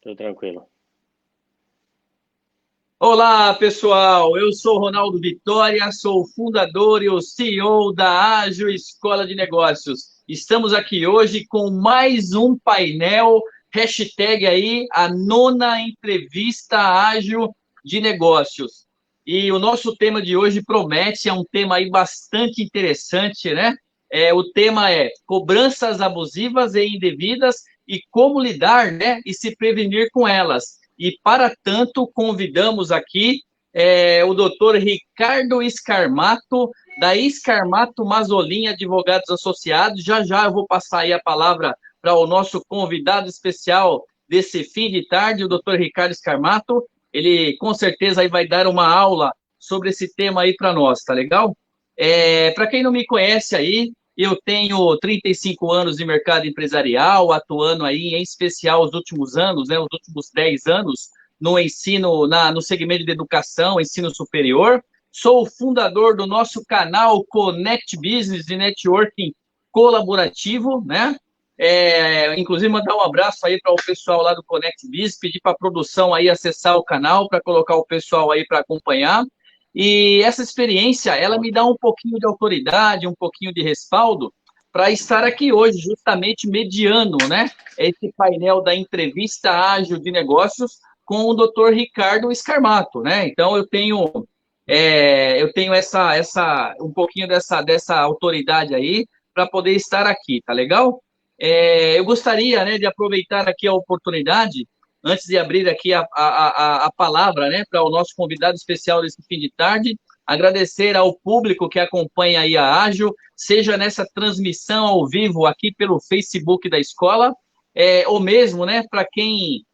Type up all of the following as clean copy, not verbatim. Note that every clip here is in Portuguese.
Tudo tranquilo. Olá, pessoal. Eu sou Ronaldo Vitória, sou o fundador e o CEO da Ágil Escola de Negócios. Estamos aqui hoje com mais um painel, hashtag aí, a 9ª entrevista Ágil de Negócios. E o nosso tema de hoje promete, é um tema aí bastante interessante, né? O tema é cobranças abusivas e indevidas e como lidar, né, e se prevenir com elas. E, para tanto, convidamos aqui o doutor Ricardo Scarmato, da Scarmato Mazzolin Advogados Associados. Já eu vou passar aí a palavra para o nosso convidado especial desse fim de tarde, o doutor Ricardo Scarmato. Ele, com certeza, aí vai dar uma aula sobre esse tema aí para nós, tá legal? Para quem não me conhece aí, eu tenho 35 anos de mercado empresarial, atuando aí, em especial, os últimos anos, né, os últimos 10 anos, no ensino, no segmento de educação, ensino superior. Sou o fundador do nosso canal Connect Business de Networking Colaborativo, né? Inclusive, mandar um abraço aí para o pessoal lá do Connect Business, pedir para a produção aí acessar o canal, para colocar o pessoal aí para acompanhar. E essa experiência, ela me dá um pouquinho de autoridade, um pouquinho de respaldo para estar aqui hoje, justamente mediando, né, esse painel da entrevista ágil de negócios com o Dr. Ricardo Scarmato, né? Então eu tenho um pouquinho dessa autoridade aí para poder estar aqui, tá legal? Eu gostaria, né, de aproveitar aqui a oportunidade antes de abrir aqui a palavra, né, para o nosso convidado especial desse fim de tarde, agradecer ao público que acompanha aí a Ágil, seja nessa transmissão ao vivo aqui pelo Facebook da escola, ou mesmo, né, para quem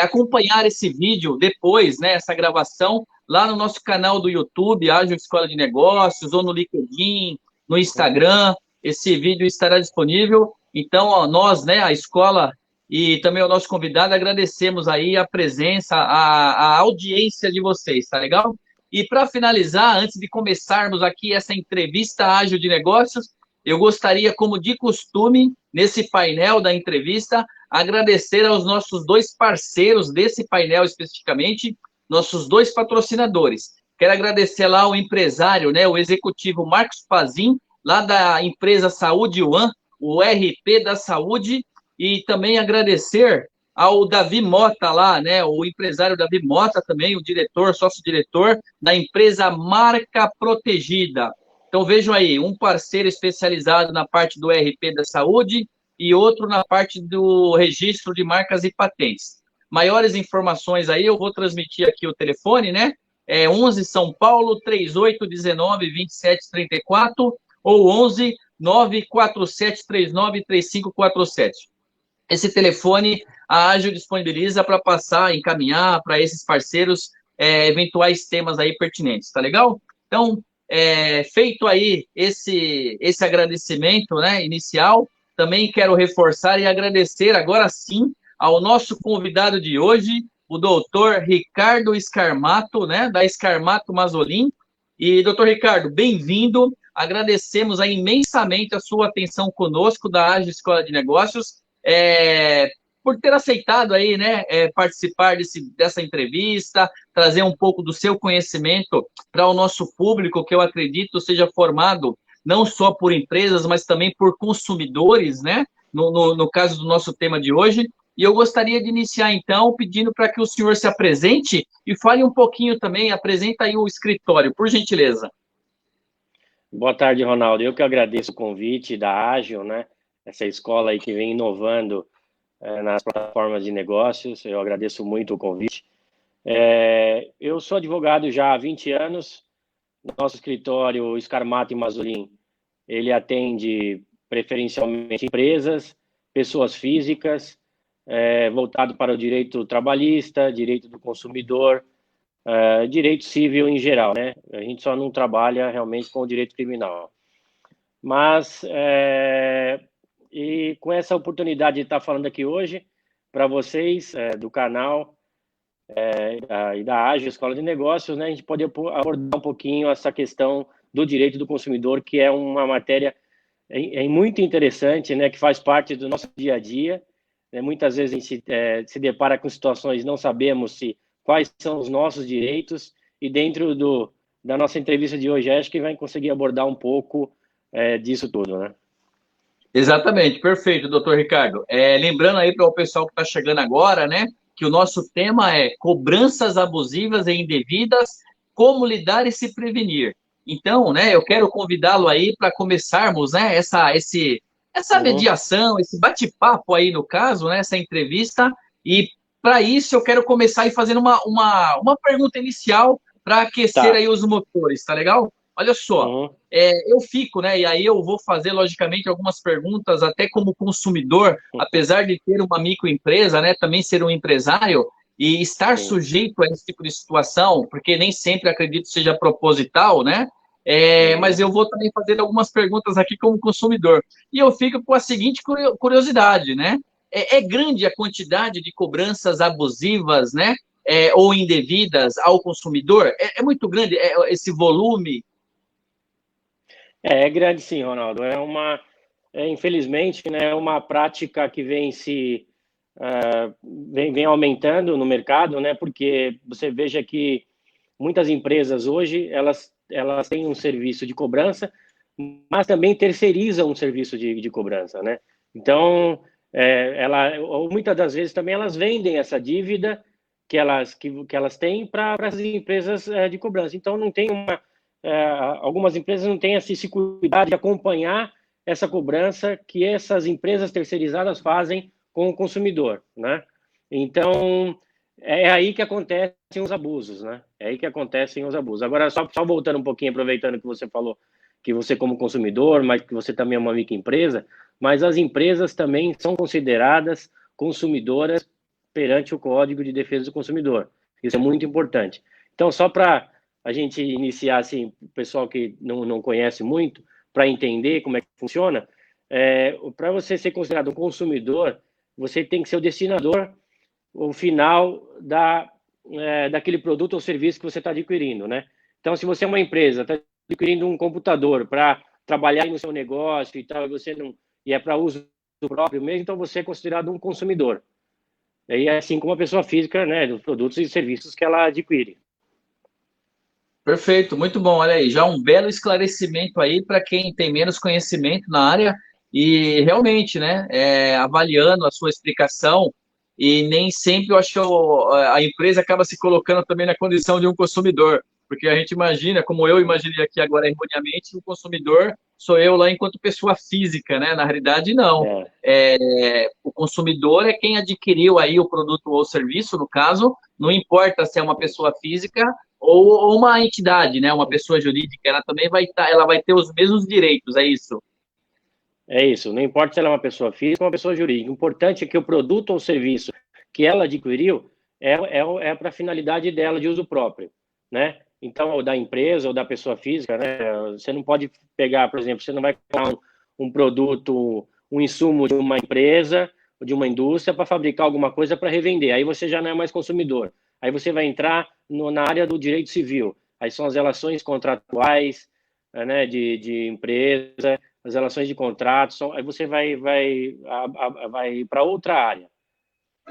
acompanhar esse vídeo depois, né, essa gravação, lá no nosso canal do YouTube, Ágil Escola de Negócios, ou no LinkedIn, no Instagram, esse vídeo estará disponível. Então, ó, nós, né, a escola e também ao nosso convidado, agradecemos aí a presença, a audiência de vocês, tá legal? E para finalizar, antes de começarmos aqui essa entrevista ágil de negócios, eu gostaria, como de costume, nesse painel da entrevista, agradecer aos nossos dois parceiros desse painel especificamente, nossos dois patrocinadores. Quero agradecer lá ao empresário, né, o executivo Marcos Pazin, lá da empresa Saúde One, o RP da Saúde, e também agradecer ao Davi Mota lá, né, o empresário Davi Mota também, o diretor, sócio-diretor da empresa Marca Protegida. Então vejam aí, um parceiro especializado na parte do RP da saúde e outro na parte do registro de marcas e patentes. Maiores informações aí, eu vou transmitir aqui o telefone, né? 11 São Paulo, 3819-2734 ou 11 94739-3547. Esse telefone a Ágil disponibiliza para passar, encaminhar para esses parceiros eventuais temas aí pertinentes, tá legal? Então, feito aí esse agradecimento, né, inicial, também quero reforçar e agradecer agora sim ao nosso convidado de hoje, o doutor Ricardo Scarmato, né, da Scarmato Mazzolin. E, doutor Ricardo, bem-vindo. Agradecemos aí imensamente a sua atenção conosco da Ágil Escola de Negócios, por ter aceitado aí, né, participar dessa entrevista, trazer um pouco do seu conhecimento para o nosso público, que eu acredito seja formado não só por empresas, mas também por consumidores, né, no caso do nosso tema de hoje. E eu gostaria de iniciar, então, pedindo para que o senhor se apresente e fale um pouquinho também, apresenta aí o escritório, por gentileza. Boa tarde, Ronaldo. Eu que agradeço o convite da Ágil, né? Essa escola aí que vem inovando nas plataformas de negócios. Eu agradeço muito o convite. Eu sou advogado já há 20 anos. Nosso escritório, Scarmato e Mazzolin, ele atende preferencialmente empresas, pessoas físicas, voltado para o direito trabalhista, direito do consumidor, direito civil em geral, né? A gente só não trabalha realmente com o direito criminal. Mas, e com essa oportunidade de estar falando aqui hoje, para vocês, do canal e da Ágil Escola de Negócios, né, a gente pode abordar um pouquinho essa questão do direito do consumidor, que é uma matéria muito interessante, né, que faz parte do nosso dia a dia, né? Muitas vezes a gente se depara com situações, não sabemos quais são os nossos direitos, e dentro da nossa entrevista de hoje, acho que vai conseguir abordar um pouco disso tudo, né? Exatamente, perfeito, doutor Ricardo. Lembrando aí para o pessoal que está chegando agora, né, que o nosso tema é cobranças abusivas e indevidas, como lidar e se prevenir. Então, né, eu quero convidá-lo aí para começarmos, né, essa Uhum. mediação, esse bate-papo aí no caso, né, essa entrevista. E para isso eu quero começar aí fazendo uma pergunta inicial para aquecer Tá. aí os motores, tá legal? Olha só. Uhum. Eu fico, né? E aí eu vou fazer, logicamente, algumas perguntas, até como consumidor, apesar de ter uma microempresa, né? Também ser um empresário e estar Sim. sujeito a esse tipo de situação, porque nem sempre acredito seja proposital, né? Mas Uhum. eu vou também fazer algumas perguntas aqui como consumidor. E eu fico com a seguinte curiosidade, né? É grande a quantidade de cobranças abusivas, né? Ou indevidas ao consumidor? É muito grande esse volume. É grande sim, Ronaldo. Infelizmente, né, é uma prática que vem aumentando no mercado, né? Porque você veja que muitas empresas hoje elas têm um serviço de cobrança, mas também terceirizam um serviço de cobrança, né? Então, ou muitas das vezes também elas vendem essa dívida que elas têm para as empresas de cobrança. Então, não tem algumas empresas não têm esse cuidado de acompanhar essa cobrança que essas empresas terceirizadas fazem com o consumidor, né? Então, é aí que acontecem os abusos, né? É aí que acontecem os abusos. Agora, só voltando um pouquinho, aproveitando que você falou que você como consumidor, mas que você também é uma microempresa, mas as empresas também são consideradas consumidoras perante o Código de Defesa do Consumidor. Isso é muito importante. Então, só para a gente iniciar, assim, o pessoal que não conhece muito, para entender como é que funciona, para você ser considerado um consumidor, você tem que ser o destinador, o final daquele produto ou serviço que você está adquirindo, né? Então, se você é uma empresa, está adquirindo um computador para trabalhar no seu negócio e tal, e é para uso próprio mesmo, então você é considerado um consumidor. E é assim como a pessoa física, né, dos produtos e serviços que ela adquire. Perfeito, muito bom. Olha aí, já um belo esclarecimento aí para quem tem menos conhecimento na área e realmente, né, avaliando a sua explicação e nem sempre eu acho que a empresa acaba se colocando também na condição de um consumidor, porque a gente imagina, como eu imaginei aqui agora erroneamente, o consumidor sou eu lá enquanto pessoa física, né? Na realidade, não. É, O consumidor é quem adquiriu aí o produto ou serviço, no caso, não importa se é uma pessoa física ou uma entidade, né, uma pessoa jurídica, ela também ela vai ter os mesmos direitos, é isso? é isso. Não importa se ela é uma pessoa física ou uma pessoa jurídica. O importante é que o produto ou serviço que ela adquiriu é para a finalidade dela de uso próprio, né? Então, ou da empresa ou da pessoa física, né? Você não pode pegar, por exemplo, você não vai comprar um produto, um insumo de uma empresa ou de uma indústria para fabricar alguma coisa para revender. Aí você já não é mais consumidor. Aí você vai entrar na área do direito civil. Aí são as relações contratuais, né, de empresa, as relações de contrato, aí você vai para outra área.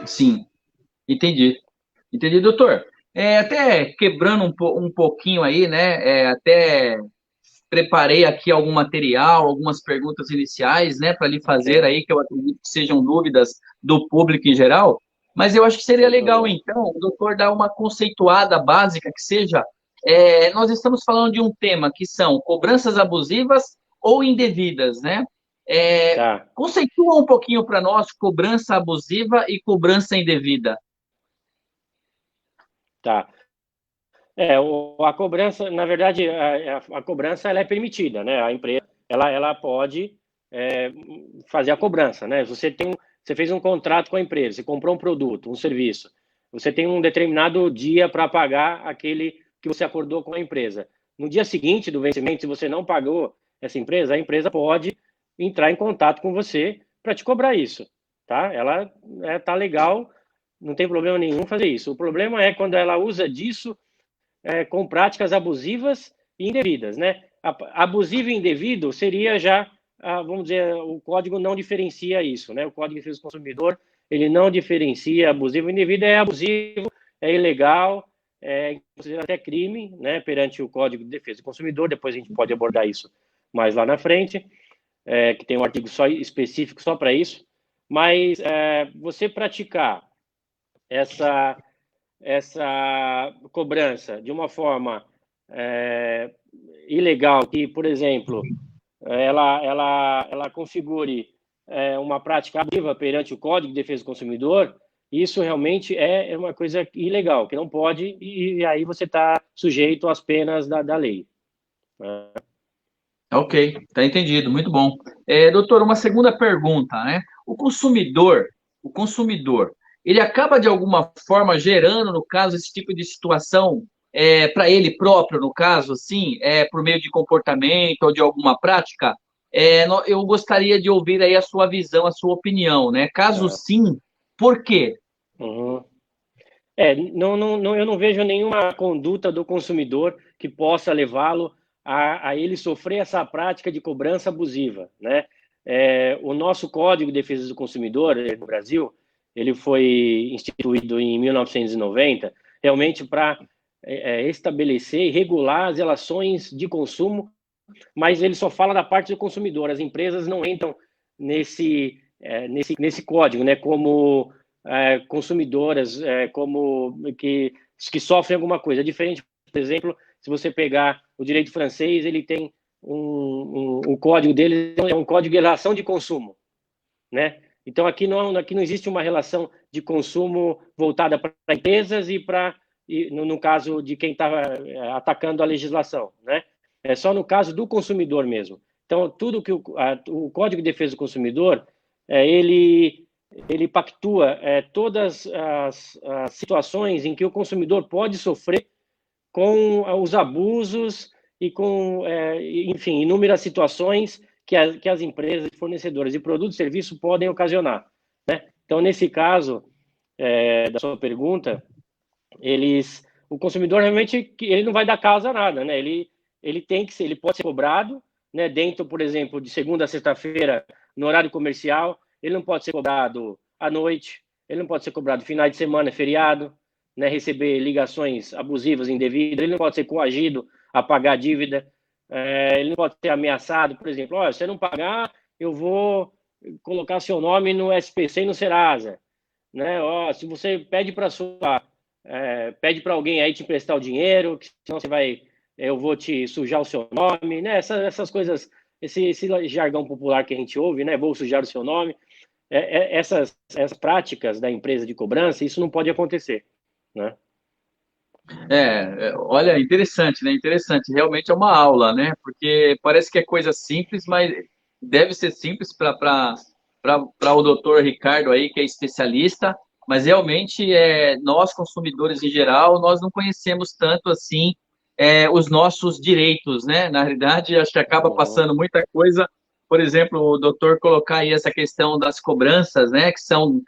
Sim, entendi. Entendi, doutor. Até quebrando um pouquinho aí, né? Até preparei aqui algum material, algumas perguntas iniciais, né, para lhe Ok, fazer aí, que eu acredito que sejam dúvidas do público em geral. Mas eu acho que seria sem legal, problema. então, o doutor dar uma conceituada básica que seja. Nós estamos falando de um tema que são cobranças abusivas ou indevidas, né? É, Tá, conceitua um pouquinho para nós cobrança abusiva e cobrança indevida. tá. A cobrança, na verdade, a cobrança ela é permitida, né? A empresa ela pode fazer a cobrança, né? Você fez um contrato com a empresa, você comprou um produto, um serviço, você tem um determinado dia para pagar aquele que você acordou com a empresa. No dia seguinte do vencimento, se você não pagou essa empresa, a empresa pode entrar em contato com você para te cobrar isso, tá? Ela tá legal, não tem problema nenhum fazer isso. O problema é quando ela usa disso com práticas abusivas e indevidas, né? Abusivo e indevido seria já, vamos dizer, o código não diferencia isso, né? O Código de Defesa do Consumidor, ele não diferencia abusivo e indevido, é abusivo, é ilegal, é considerado até crime, né, perante o Código de Defesa do Consumidor. Depois a gente pode abordar isso mais lá na frente, que tem um artigo só específico só para isso. Mas você praticar essa cobrança de uma forma ilegal, que, por exemplo, ela configure uma prática abusiva perante o Código de Defesa do Consumidor, isso realmente é uma coisa ilegal, que não pode, e aí você está sujeito às penas da lei. Ok, tá entendido, muito bom. Doutor, uma segunda pergunta, né? O consumidor, ele acaba de alguma forma gerando, no caso, esse tipo de situação para ele próprio, no caso, assim, por meio de comportamento ou de alguma prática? Eu gostaria de ouvir aí a sua visão, a sua opinião, né? Caso É. sim, por quê? Uhum. Não, eu não vejo nenhuma conduta do consumidor que possa levá-lo a ele sofrer essa prática de cobrança abusiva, né? O nosso Código de Defesa do Consumidor no Brasil, ele foi instituído em 1990, realmente para estabelecer e regular as relações de consumo, mas ele só fala da parte do consumidor. As empresas não entram nesse código, né? Como consumidoras, como que sofrem alguma coisa. É diferente, por exemplo, se você pegar o direito francês, ele tem o código dele é um código de relação de consumo, né? Então aqui não existe uma relação de consumo voltada para empresas no caso de quem está atacando a legislação, né? É só no caso do consumidor mesmo. Então tudo que o Código de Defesa do Consumidor ele pactua todas as situações em que o consumidor pode sofrer com os abusos e com, enfim, inúmeras situações que as empresas fornecedoras de produtos e serviços podem ocasionar, né? Então, nesse caso da sua pergunta, o consumidor realmente ele não vai dar causa a nada, né? Ele pode ser cobrado, né? Dentro, por exemplo, de segunda a sexta-feira no horário comercial, ele não pode ser cobrado à noite, ele não pode ser cobrado final de semana, feriado, né? Receber ligações abusivas, indevidas, ele não pode ser coagido a pagar a dívida, ele não pode ser ameaçado, por exemplo, olha, se você não pagar, eu vou colocar seu nome no SPC e no Serasa, né? Ó, se você pede para alguém aí te emprestar o dinheiro, que senão eu vou te sujar o seu nome, né? Essas coisas, esse jargão popular que a gente ouve, né? Vou sujar o seu nome. Essas práticas da empresa de cobrança, isso não pode acontecer, né? Olha, interessante, né? Interessante. Realmente é uma aula, né? Porque parece que é coisa simples, mas deve ser simples para o doutor Ricardo aí, que é especialista, mas realmente nós, consumidores em geral, nós não conhecemos tanto assim os nossos direitos, né? Na realidade, acho que acaba Uhum. passando muita coisa. Por exemplo, o doutor colocar aí essa questão das cobranças, né? Que são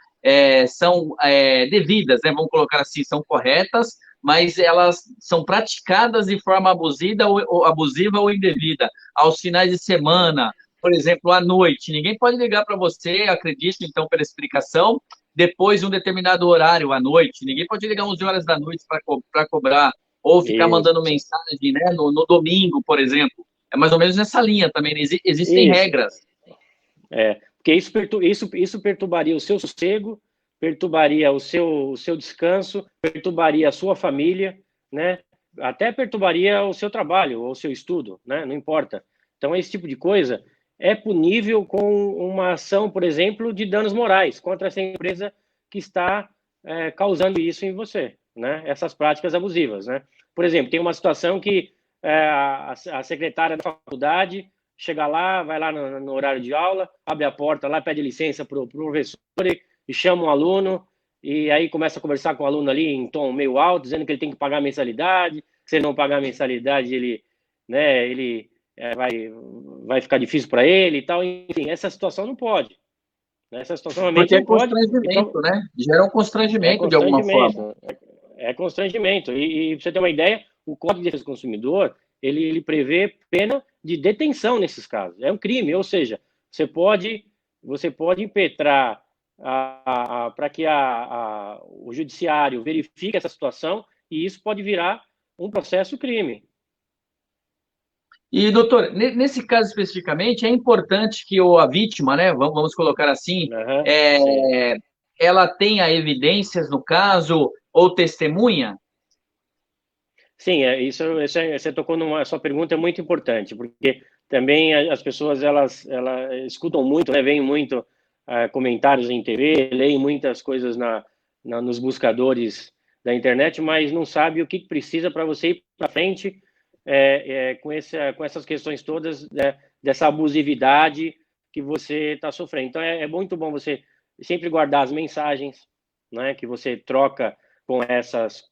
devidas, né? Vamos colocar assim, são corretas, mas elas são praticadas de forma abusiva ou indevida, aos finais de semana, por exemplo, à noite. Ninguém pode ligar para você, acredite, então, pela explicação, depois de um determinado horário à noite. Ninguém pode ligar 11 horas da noite para cobrar, ou ficar mandando Isso, mensagem, né, no domingo, por exemplo. É mais ou menos nessa linha também, né? Existem isso. regras. Porque isso perturbaria o seu sossego, perturbaria o seu descanso, perturbaria a sua família, né? Até perturbaria o seu trabalho ou o seu estudo, né? Não importa. Então, esse tipo de coisa é punível com uma ação, por exemplo, de danos morais contra essa empresa que está causando isso em você, né? Essas práticas abusivas, né? Por exemplo, tem uma situação que a secretária da faculdade chega lá, vai lá no horário de aula, abre a porta lá, pede licença para o professor e chama um aluno, e aí começa a conversar com o aluno ali em tom meio alto, dizendo que ele tem que pagar a mensalidade, que se ele não pagar a mensalidade, ele vai ficar difícil para ele e tal. Enfim, essa situação não pode. Né? Essa situação realmente Porque é não pode. constrangimento, Então, né? Gera um é constrangimento de alguma forma. constrangimento. É constrangimento. E para você ter uma ideia, o Código de Defesa do Consumidor, ele prevê pena de detenção nesses casos. É um crime, ou seja, você pode impetrar para que o judiciário verifique essa situação, e isso pode virar um processo crime. E, doutor, nesse caso especificamente, é importante que a vítima, né, vamos colocar assim, ela tenha evidências no caso ou testemunha? Sim, você tocou numa sua pergunta é muito importante, porque também as pessoas elas escutam muito, né, veem muito comentários em TV, leem muitas coisas nos buscadores da internet, mas não sabe o que precisa para você ir para frente com essas questões todas, né, dessa abusividade que você está sofrendo. Então é muito bom você sempre guardar as mensagens, né, que você troca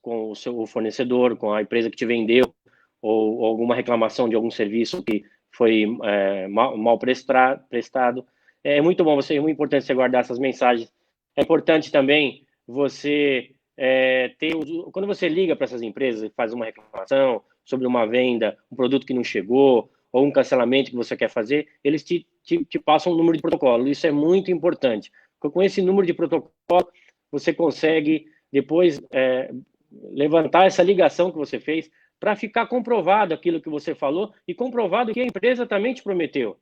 com o seu fornecedor, com a empresa que te vendeu, ou alguma reclamação de algum serviço que foi mal prestado. É muito bom, é muito importante você guardar essas mensagens. É importante também você quando você liga para essas empresas e faz uma reclamação sobre uma venda, um produto que não chegou, ou um cancelamento que você quer fazer, eles te passam um número de protocolo. Isso é muito importante, porque com esse número de protocolo, você consegue depois levantar essa ligação que você fez para ficar comprovado aquilo que você falou e comprovado que a empresa também te prometeu,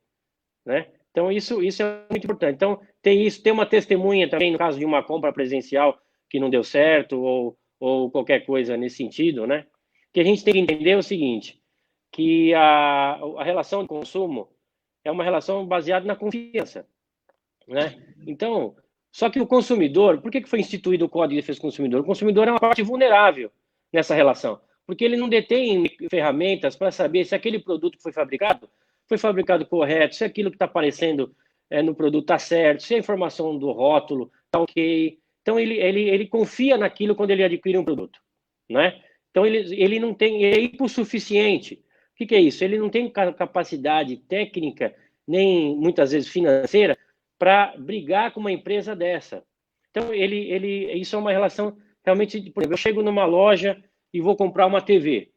né? Então, isso é muito importante. Então, ter uma testemunha também, no caso de uma compra presencial que não deu certo ou qualquer coisa nesse sentido, né? Que a gente tem que entender o seguinte, que a relação de consumo é uma relação baseada na confiança, né? Então, só que o consumidor, por que foi instituído o Código de Defesa do Consumidor? O consumidor é uma parte vulnerável nessa relação, porque ele não detém ferramentas para saber se aquele produto que foi fabricado correto, se aquilo que está aparecendo no produto está certo, se a informação do rótulo está ok. Então, ele confia naquilo quando ele adquire um produto, né? Então, ele não tem, é hipossuficiente. O que é isso? Ele não tem capacidade técnica, nem muitas vezes financeira, para brigar com uma empresa dessa. Então, isso é uma relação realmente, por exemplo, eu chego numa loja e vou comprar uma TV,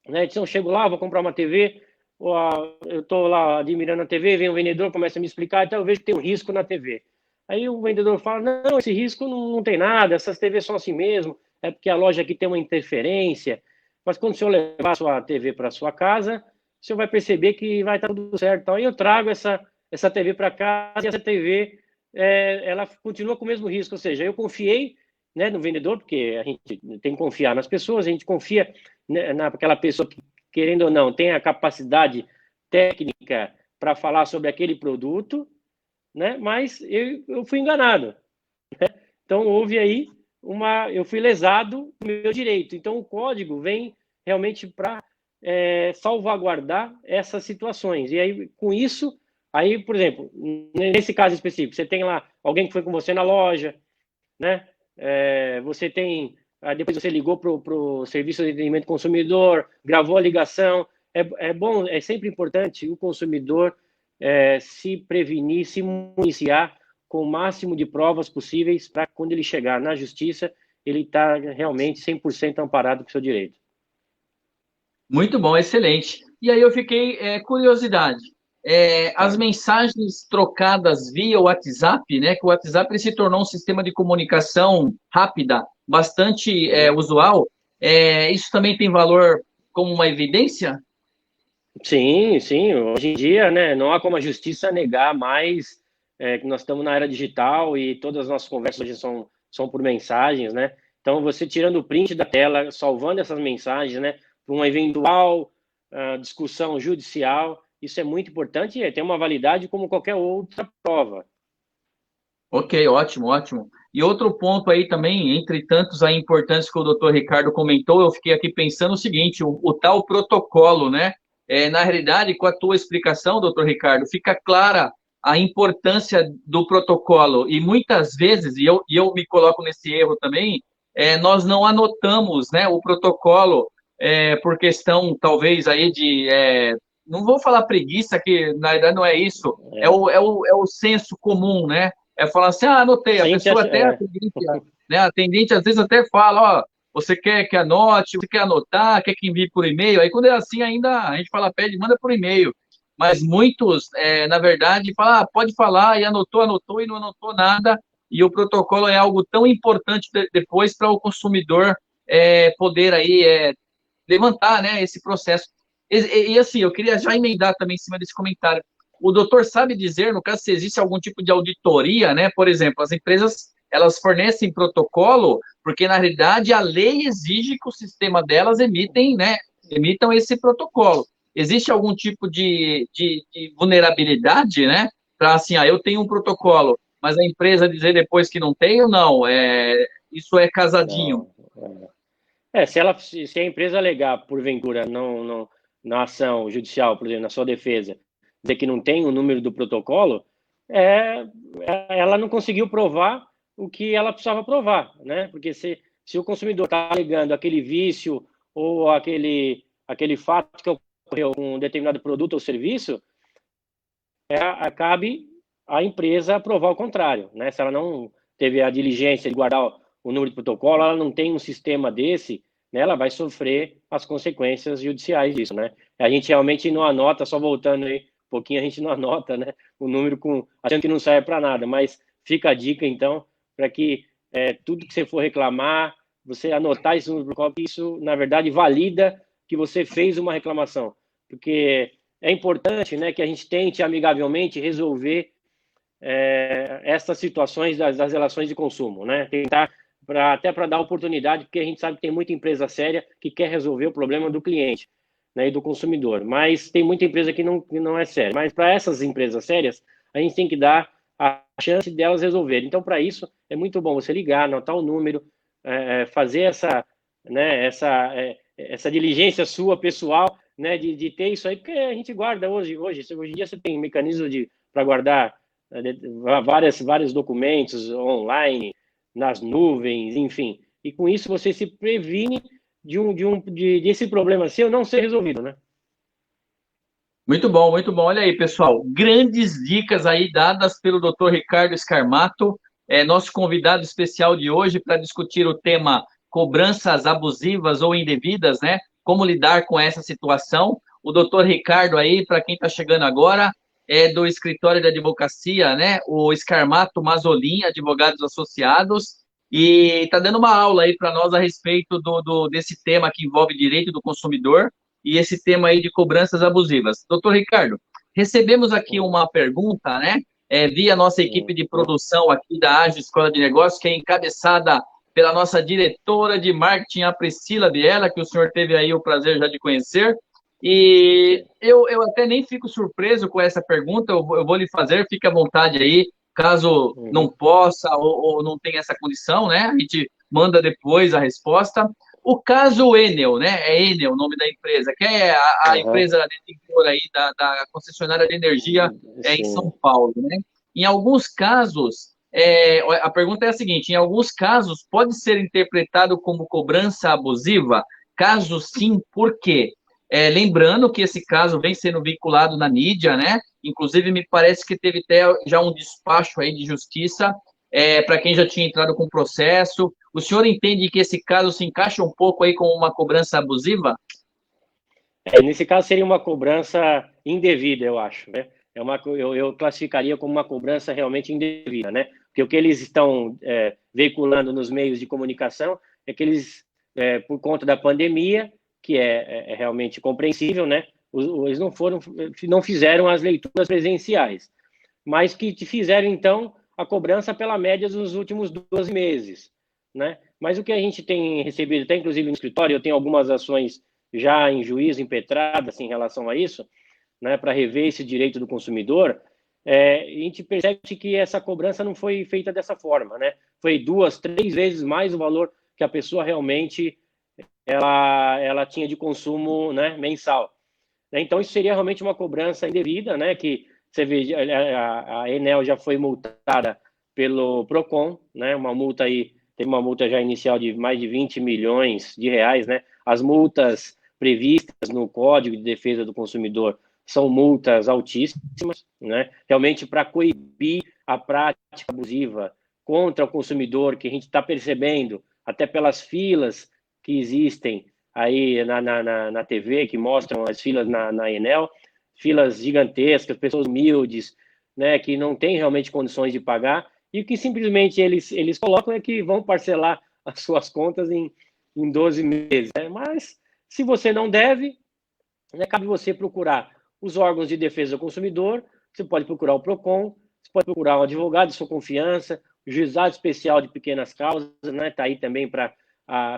né? Então, eu chego lá, vou comprar uma TV, eu estou lá admirando a TV, vem um vendedor, começa a me explicar, então eu vejo que tem um risco na TV. Aí o vendedor fala, não, esse risco não tem nada, essas TVs são assim mesmo, é porque a loja aqui tem uma interferência, mas quando o senhor levar a sua TV para a sua casa, o senhor vai perceber que vai estar tudo certo. Então, aí eu trago essa TV para casa e essa TV ela continua com o mesmo risco, ou seja, eu confiei, né, no vendedor, porque a gente tem que confiar nas pessoas, a gente confia, né, naquela pessoa que, querendo ou não, tem a capacidade técnica para falar sobre aquele produto, né, mas eu fui enganado, né? Então houve aí eu fui lesado no meu direito. Então o código vem realmente para salvaguardar essas situações. E aí, com isso, aí, por exemplo, nesse caso específico, você tem lá alguém que foi com você na loja, né? Você tem, depois você ligou para o serviço de atendimento ao consumidor, gravou a ligação. É bom, é sempre importante o consumidor se prevenir, se municiar com o máximo de provas possíveis para quando ele chegar na justiça, ele está realmente 100% amparado com o seu direito. Muito bom, excelente. E aí eu fiquei curiosidade. As mensagens trocadas via WhatsApp, né? Que o WhatsApp se tornou um sistema de comunicação rápida, bastante usual. Isso também tem valor como uma evidência? Sim, sim. Hoje em dia, né, não há como a justiça negar mais que nós estamos na era digital e todas as nossas conversas hoje são por mensagens, né? Então, você tirando o print da tela, salvando essas mensagens, né, para uma eventual discussão judicial, isso é muito importante e tem uma validade como qualquer outra prova. Ok, ótimo, ótimo. E outro ponto aí também, entre tantos aí importantes que o doutor Ricardo comentou, eu fiquei aqui pensando o seguinte, o tal protocolo, né? Na realidade, com a tua explicação, doutor Ricardo, fica clara a importância do protocolo. E muitas vezes, e eu me coloco nesse erro também, nós não anotamos, né, o protocolo por questão, talvez, aí não vou falar preguiça, que na verdade não é isso, é o senso comum, né? Falar assim, anotei, a pessoa até a atendente às vezes até fala, ó, você quer que anote, você quer anotar, quer que envie por e-mail, aí quando é assim ainda a gente fala, pede, manda por e-mail, mas muitos, na verdade, falam, pode falar, e anotou e não anotou nada, e o protocolo é algo tão importante depois para o consumidor poder aí levantar, né, esse processo. Assim, eu queria já emendar também em cima desse comentário. O doutor sabe dizer, no caso, se existe algum tipo de auditoria, né? Por exemplo, as empresas, elas fornecem protocolo, porque, na realidade, a lei exige que o sistema delas emitam esse protocolo. Existe algum tipo de vulnerabilidade, né? Para, assim, eu tenho um protocolo, mas a empresa dizer depois que não tem ou não? Isso é casadinho. Não. Se a empresa alegar, porventura, na ação judicial, por exemplo, na sua defesa, dizer que não tem o número do protocolo, é, ela não conseguiu provar o que ela precisava provar, né? Porque se o consumidor está alegando aquele vício ou aquele fato que ocorreu com um determinado produto ou serviço, cabe à empresa provar o contrário, né? Se ela não teve a diligência de guardar o número de protocolo, ela não tem um sistema desse, né? Ela vai sofrer as consequências judiciais disso, né? A gente realmente não anota, só voltando aí um pouquinho, a gente não anota, né? O número achando que não serve para nada, mas fica a dica, então, para que tudo que você for reclamar, você anotar esse número de protocolo, isso, na verdade, valida que você fez uma reclamação, porque é importante, né, que a gente tente amigavelmente resolver essas situações das relações de consumo, né? Tentar até para dar oportunidade, porque a gente sabe que tem muita empresa séria que quer resolver o problema do cliente, né, e do consumidor, mas tem muita empresa que não é séria. Mas para essas empresas sérias, a gente tem que dar a chance delas resolverem. Então, para isso, é muito bom você ligar, anotar o número, fazer essa diligência sua, pessoal, né, de ter isso aí, porque a gente guarda hoje em dia você tem mecanismo para guardar vários documentos online, nas nuvens, enfim. E com isso você se previne desse problema seu não ser resolvido, né? Muito bom, muito bom. Olha aí, pessoal, grandes dicas aí dadas pelo Dr. Ricardo Scarmato, nosso convidado especial de hoje para discutir o tema cobranças abusivas ou indevidas, né? Como lidar com essa situação. O Dr. Ricardo aí, para quem está chegando agora, é do escritório de advocacia, né? O Scarmato Mazzolin, Advogados Associados, e está dando uma aula aí para nós a respeito desse tema que envolve direito do consumidor e esse tema aí de cobranças abusivas. Doutor Ricardo, recebemos aqui uma pergunta, né, via nossa equipe de produção aqui da Ágil Escola de Negócios, que é encabeçada pela nossa diretora de marketing, a Priscila Biela, que o senhor teve aí o prazer já de conhecer, e eu até nem fico surpreso com essa pergunta, eu vou lhe fazer, fique à vontade aí, caso não possa ou não tenha essa condição, né, a gente manda depois a resposta. O caso Enel, né? É Enel o nome da empresa, que é a empresa detentora aí da concessionária de energia em São Paulo, né? Em alguns casos, a pergunta é a seguinte: em alguns casos, pode ser interpretado como cobrança abusiva? Caso sim, por quê? Lembrando que esse caso vem sendo vinculado na mídia, né? Inclusive, me parece que teve até já um despacho aí de justiça para quem já tinha entrado com processo. O senhor entende que esse caso se encaixa um pouco aí com uma cobrança abusiva? Nesse caso, seria uma cobrança indevida, eu acho, né? Eu classificaria como uma cobrança realmente indevida, né? Porque o que eles estão veiculando nos meios de comunicação é que eles, por conta da pandemia, que é realmente compreensível, né? Eles não fizeram as leituras presenciais, mas que fizeram, então, a cobrança pela média dos últimos 12 meses, né? Mas o que a gente tem recebido, até inclusive no escritório, eu tenho algumas ações já em juízo impetradas em relação a isso, né, para rever esse direito do consumidor, a gente percebe que essa cobrança não foi feita dessa forma, né? Foi 2, 3 vezes mais o valor que a pessoa realmente ela tinha de consumo, né, mensal. Então, isso seria realmente uma cobrança indevida, né? Que você vê, a Enel já foi multada pelo Procon, né? Teve uma multa já inicial de mais de 20 milhões de reais, né? As multas previstas no Código de Defesa do Consumidor são multas altíssimas, né? Realmente para coibir a prática abusiva contra o consumidor, que a gente está percebendo, até pelas filas que existem aí na TV, que mostram as filas na Enel, filas gigantescas, pessoas humildes, né, que não têm realmente condições de pagar, e o que simplesmente eles colocam é que vão parcelar as suas contas em 12 meses. Né? Mas, se você não deve, né, cabe você procurar os órgãos de defesa do consumidor, você pode procurar o PROCON, você pode procurar um advogado de sua confiança, o juizado especial de pequenas causas, né, está aí também para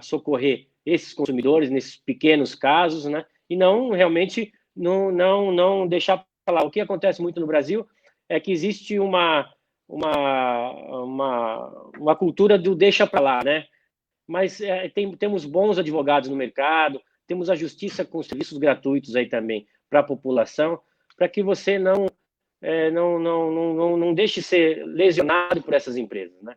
socorrer esses consumidores nesses pequenos casos, né, e não realmente não deixar para lá. O que acontece muito no Brasil é que existe uma cultura do deixa para lá, né? Mas temos bons advogados no mercado, temos a justiça com serviços gratuitos aí também para a população, para que você não deixe ser lesionado por essas empresas, né?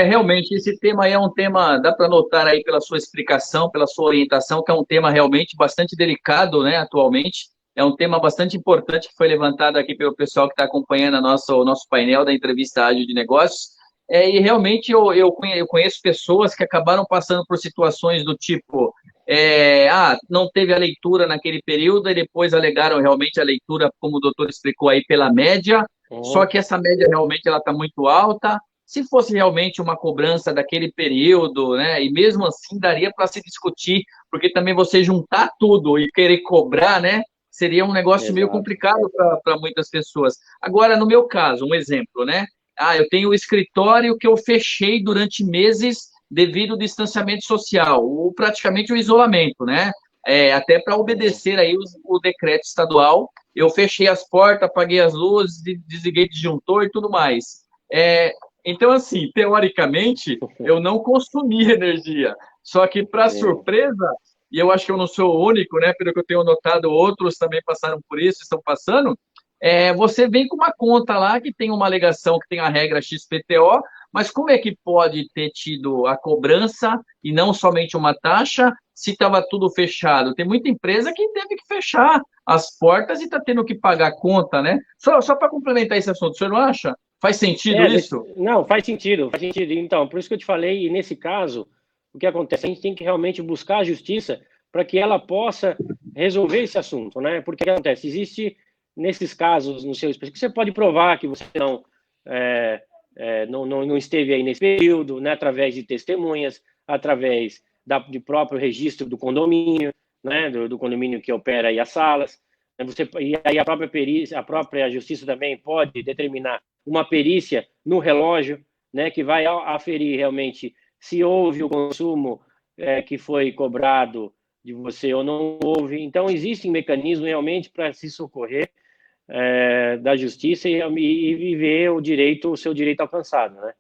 Realmente, esse tema aí é um tema, dá para notar aí pela sua explicação, pela sua orientação, que é um tema realmente bastante delicado, né, atualmente. É um tema bastante importante que foi levantado aqui pelo pessoal que está acompanhando o nosso painel da entrevista Ágil de Negócios. E realmente eu conheço pessoas que acabaram passando por situações do tipo, não teve a leitura naquele período e depois alegaram realmente a leitura, como o doutor explicou aí, pela média, só que essa média realmente ela está muito alta. Se fosse realmente uma cobrança daquele período, né, e mesmo assim daria para se discutir, porque também você juntar tudo e querer cobrar, né, seria um negócio meio Exato. complicado para muitas pessoas. Agora, no meu caso, um exemplo, né? Eu tenho um escritório que eu fechei durante meses devido ao distanciamento social, ou praticamente o isolamento, né? Até para obedecer aí o decreto estadual, eu fechei as portas, apaguei as luzes, desliguei disjuntor e tudo mais. Então, assim, teoricamente, eu não consumi energia. Só que, para Sim. surpresa, e eu acho que eu não sou o único, né? Pelo que eu tenho notado, outros também passaram por isso, estão passando. Você vem com uma conta lá que tem uma alegação que tem a regra XPTO, mas como é que pode ter tido a cobrança e não somente uma taxa se estava tudo fechado? Tem muita empresa que teve que fechar as portas e está tendo que pagar a conta, né? Só para complementar esse assunto, o senhor não acha? Faz sentido isso? Não, faz sentido, faz sentido. Então, por isso que eu te falei, e nesse caso, o que acontece? A gente tem que realmente buscar a justiça para que ela possa resolver esse assunto, né? Porque o que acontece? Existe, nesses casos, no seu específico, você pode provar que você não esteve aí nesse período, né? Através de testemunhas, através de próprio registro do condomínio, né? Do condomínio que opera aí as salas. E aí a própria perícia, a própria justiça também pode determinar uma perícia no relógio, né, que vai aferir realmente se houve o consumo que foi cobrado de você ou não houve. Então, existem mecanismos realmente para se socorrer da justiça e viver o seu direito alcançado, né?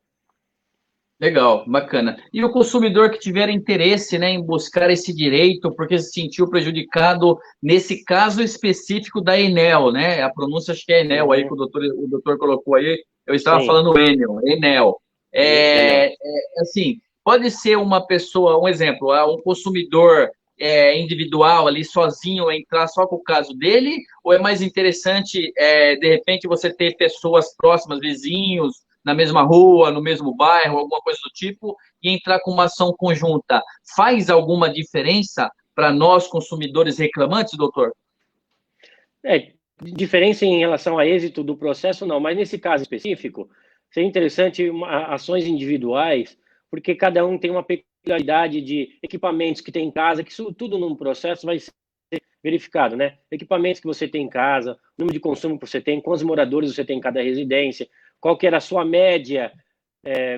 Legal, bacana. E o consumidor que tiver interesse, né, em buscar esse direito porque se sentiu prejudicado nesse caso específico da Enel, né? A pronúncia acho que é Enel aí que Uhum. o doutor colocou aí. Eu estava Sim, falando Enel. Enel. Assim, pode ser uma pessoa, um exemplo, um consumidor individual ali sozinho entrar só com o caso dele, ou é mais interessante de repente você ter pessoas próximas, vizinhos na mesma rua, no mesmo bairro, alguma coisa do tipo, e entrar com uma ação conjunta. Faz alguma diferença para nós, consumidores reclamantes, doutor? Diferença em relação a êxito do processo, não, mas nesse caso específico, seria interessante ações individuais, porque cada um tem uma peculiaridade de equipamentos que tem em casa, que isso tudo num processo vai ser verificado, né? Equipamentos que você tem em casa, número de consumo que você tem, quantos moradores você tem em cada residência, qual que era a sua média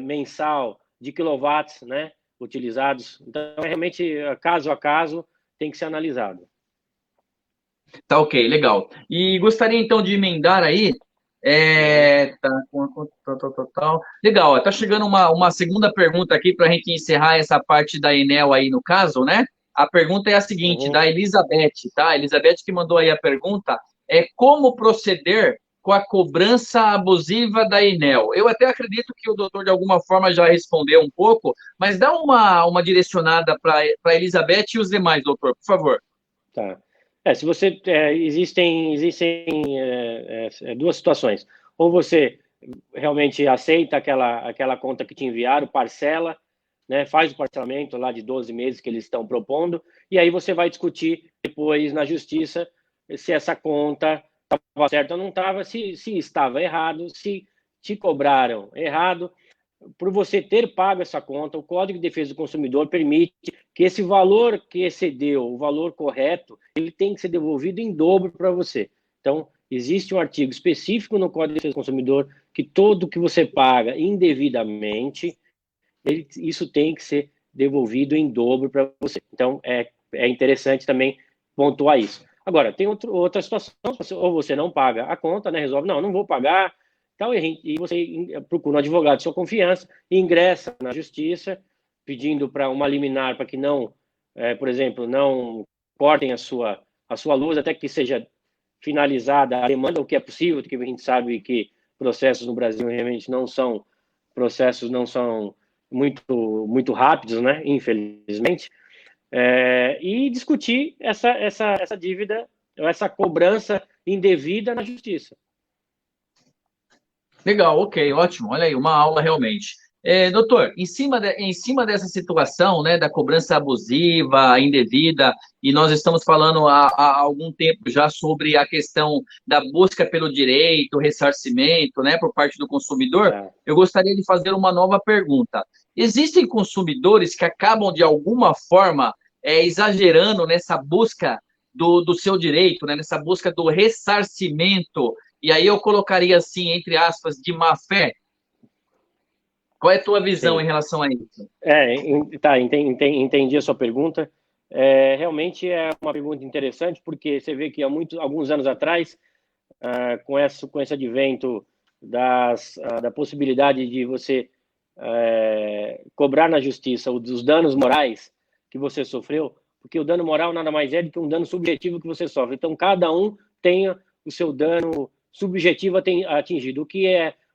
mensal de quilowatts, né, utilizados. Então, realmente, caso a caso, tem que ser analisado. Tá ok, legal. E gostaria então de emendar aí. Uhum. Tá com tal. Legal, tá chegando uma segunda pergunta aqui para a gente encerrar essa parte da Enel aí no caso, né? A pergunta é a seguinte, Uhum. da Elizabeth, tá? Elizabeth que mandou aí a pergunta é como proceder com a cobrança abusiva da Enel. Eu até acredito que o doutor de alguma forma já respondeu um pouco, mas dá uma direcionada para Elizabeth e os demais, doutor, por favor. Tá. Se você existem duas situações. Ou você realmente aceita aquela conta que te enviaram, parcela, né, faz o parcelamento lá de 12 meses que eles estão propondo, e aí você vai discutir depois na justiça se essa conta estava certa ou não estava, se estava errado, se te cobraram errado, por você ter pago essa conta, o Código de Defesa do Consumidor permite que esse valor que excedeu, o valor correto, ele tem que ser devolvido em dobro para você. Então, existe um artigo específico no Código de Defesa do Consumidor que tudo que você paga indevidamente, isso tem que ser devolvido em dobro para você. Então, é interessante também pontuar isso. Agora, tem outra situação, ou você não paga a conta, né, resolve, não vou pagar, tal, e você procura um advogado de sua confiança, ingressa na justiça, pedindo para uma liminar para que não, por exemplo, não cortem a sua luz até que seja finalizada a demanda, o que é possível, porque a gente sabe que processos no Brasil realmente não são muito rápidos, né, infelizmente, e discutir essa dívida, essa cobrança indevida na justiça. Legal, ok, ótimo. Olha aí, uma aula realmente. Doutor, em cima dessa situação, né, da cobrança abusiva, indevida, e nós estamos falando há algum tempo já sobre a questão da busca pelo direito, ressarcimento, né, por parte do consumidor, eu gostaria de fazer uma nova pergunta. Existem consumidores que acabam, de alguma forma, exagerando nessa busca do seu direito, né, nessa busca do ressarcimento, e aí eu colocaria assim, entre aspas, de má fé? Qual é a tua visão Sim. em relação a isso? Entendi a sua pergunta. Realmente é uma pergunta interessante, porque você vê que há alguns anos atrás, com esse advento da possibilidade de você cobrar na justiça os danos morais que você sofreu, porque o dano moral nada mais é do que um dano subjetivo que você sofre. Então, cada um tem o seu dano subjetivo atingido.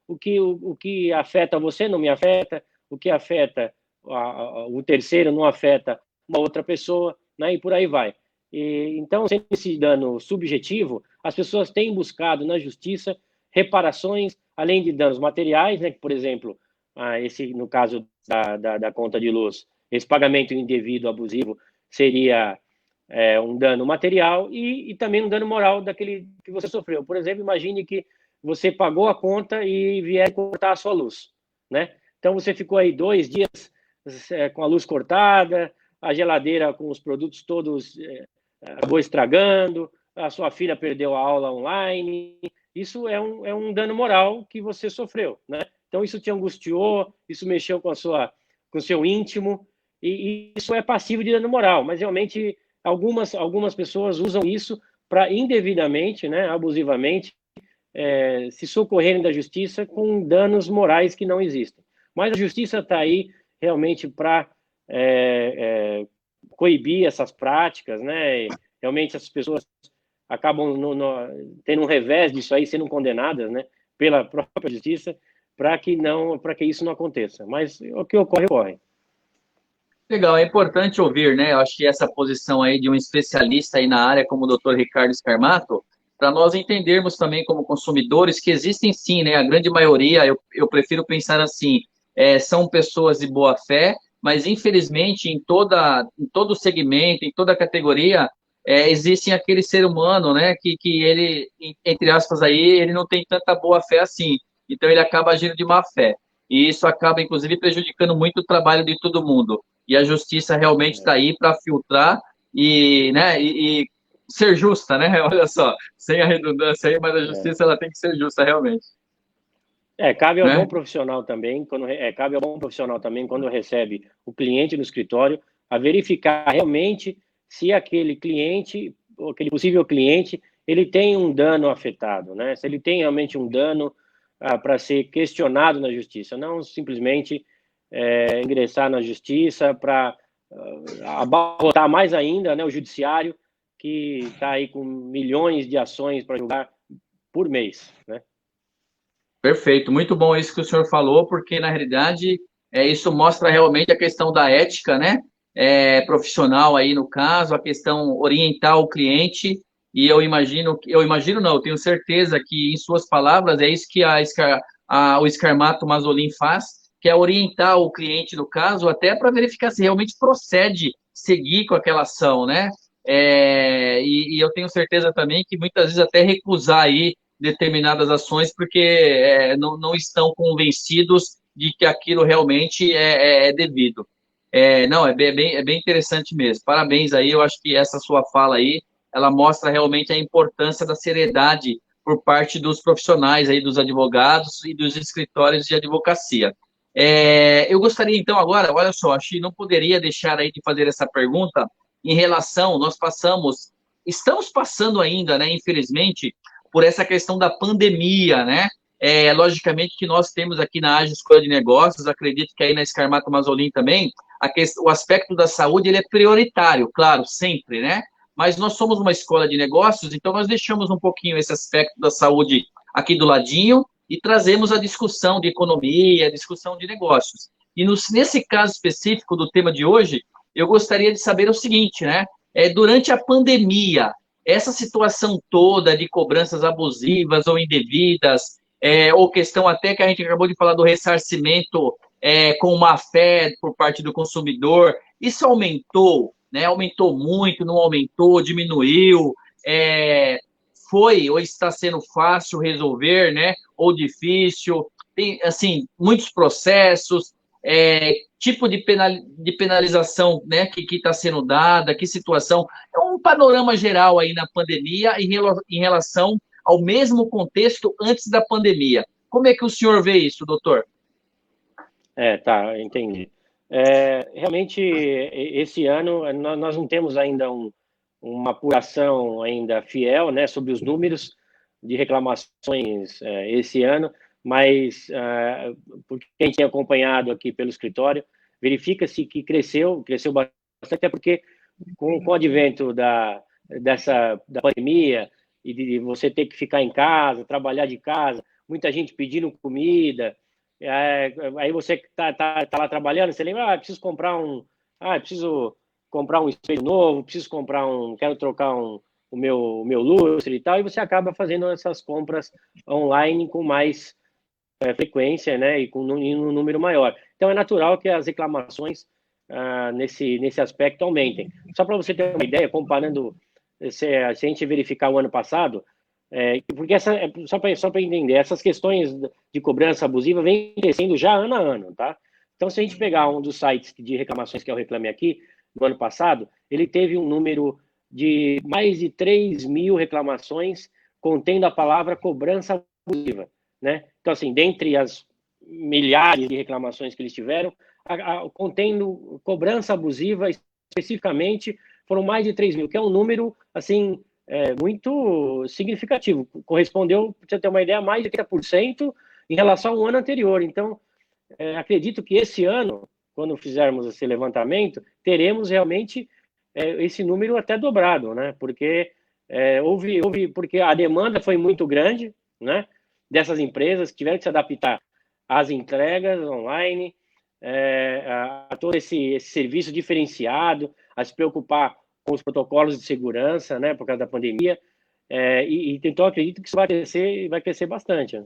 O que afeta você não me afeta, o que afeta o terceiro não afeta uma outra pessoa, né? E por aí vai. Então, sem esse dano subjetivo, as pessoas têm buscado na justiça reparações, além de danos materiais, né? Por exemplo, no caso da conta de luz, esse pagamento indevido, abusivo, seria um dano material e também um dano moral daquele que você sofreu. Por exemplo, imagine que você pagou a conta e vier cortar a sua luz, né? Então, você ficou aí 2 dias com a luz cortada, a geladeira com os produtos todos acabou estragando, a sua filha perdeu a aula online. Isso é um dano moral que você sofreu, né? Então, isso te angustiou, isso mexeu com o seu íntimo, e isso é passivo de dano moral, mas realmente algumas pessoas usam isso para indevidamente, né, abusivamente, se socorrerem da justiça com danos morais que não existem. Mas a justiça está aí realmente para coibir essas práticas, né? Realmente essas pessoas acabam tendo um revés disso aí, sendo condenadas, né, pela própria justiça, para que isso não aconteça. Mas o que ocorre, ocorre. Legal, é importante ouvir, né? Eu acho que essa posição aí de um especialista aí na área, como o Dr. Ricardo Scarmato, para nós entendermos também como consumidores que existem sim, né? A grande maioria, eu prefiro pensar assim, são pessoas de boa fé, mas infelizmente em todo segmento, em toda categoria, existe aquele ser humano, né? Que ele, entre aspas aí, ele não tem tanta boa fé assim, então ele acaba agindo de má fé. E isso acaba, inclusive, prejudicando muito o trabalho de todo mundo. E a justiça realmente está aí para filtrar né, e ser justa, né? Olha só, sem a redundância aí, mas a justiça ela tem que ser justa realmente. Cabe ao né? bom profissional também, quando recebe o cliente no escritório, a verificar realmente se aquele cliente, ou aquele possível cliente, ele tem um dano afetado, né? Se ele tem realmente um dano para ser questionado na justiça, não simplesmente ingressar na justiça para abarrotar mais ainda, né, o judiciário, que está aí com milhões de ações para julgar por mês, né? Perfeito, muito bom isso que o senhor falou, porque na realidade isso mostra realmente a questão da ética, né? Profissional aí no caso, a questão orientar o cliente, e eu imagino não, eu tenho certeza que em suas palavras é isso que o Scarmato Mazzolin faz, que é orientar o cliente no caso, até para verificar se realmente procede seguir com aquela ação, né? E eu tenho certeza também que muitas vezes até recusar aí determinadas ações porque não estão convencidos de que aquilo realmente é devido. Não, é bem interessante mesmo. Parabéns aí, eu acho que essa sua fala aí, ela mostra realmente a importância da seriedade por parte dos profissionais aí, dos advogados e dos escritórios de advocacia. Eu gostaria, então, agora, olha só, acho que não poderia deixar aí de fazer essa pergunta em relação, estamos passando ainda, né, infelizmente, por essa questão da pandemia, né? Logicamente que nós temos aqui na Ágil Escola de Negócios, acredito que aí na Scarmato Mazzolin também, o aspecto da saúde ele é prioritário, claro, sempre, né? Mas nós somos uma escola de negócios, então nós deixamos um pouquinho esse aspecto da saúde aqui do ladinho e trazemos a discussão de economia, a discussão de negócios. E nesse caso específico do tema de hoje, eu gostaria de saber o seguinte, né? Durante a pandemia, essa situação toda de cobranças abusivas ou indevidas, ou questão até que a gente acabou de falar do ressarcimento com má fé por parte do consumidor, isso aumentou, né? Aumentou muito, não aumentou, diminuiu, foi ou está sendo fácil resolver, né? Ou difícil, tem, assim, muitos processos, tipo de penalização, né, que está sendo dada, que situação, é um panorama geral aí na pandemia em relação ao mesmo contexto antes da pandemia. Como é que o senhor vê isso, doutor? Tá, entendi. Realmente, esse ano, nós não temos ainda uma apuração ainda fiel, né, sobre os números de reclamações esse ano, mas porque a gente tem acompanhado aqui pelo escritório, verifica-se que cresceu bastante, até porque com o advento da pandemia e de você ter que ficar em casa, trabalhar de casa, muita gente pedindo comida, aí você tá lá trabalhando, você lembra, preciso comprar um espelho novo, quero trocar o meu lustre e tal, e você acaba fazendo essas compras online com mais frequência, né, e com um número maior. Então é natural que as reclamações nesse aspecto aumentem. Só para você ter uma ideia, comparando, se a gente verificar o ano passado, porque só para entender, essas questões de cobrança abusiva vêm crescendo já ano a ano, tá? Então, se a gente pegar um dos sites de reclamações que eu reclamei aqui, no ano passado, ele teve um número de mais de 3.000 reclamações contendo a palavra cobrança abusiva, né? Então, assim, dentre as milhares de reclamações que eles tiveram, contendo cobrança abusiva especificamente, foram mais de 3.000, que é um número, assim, muito significativo. Correspondeu, para você ter uma ideia, a mais de 30% em relação ao ano anterior. Então, acredito que esse ano, quando fizermos esse levantamento, teremos realmente esse número até dobrado, né? Porque porque a demanda foi muito grande, né? Dessas empresas que tiveram que se adaptar às entregas online, a todo esse serviço diferenciado, a se preocupar com os protocolos de segurança, né? Por causa da pandemia. Então, acredito que isso vai crescer bastante. Né?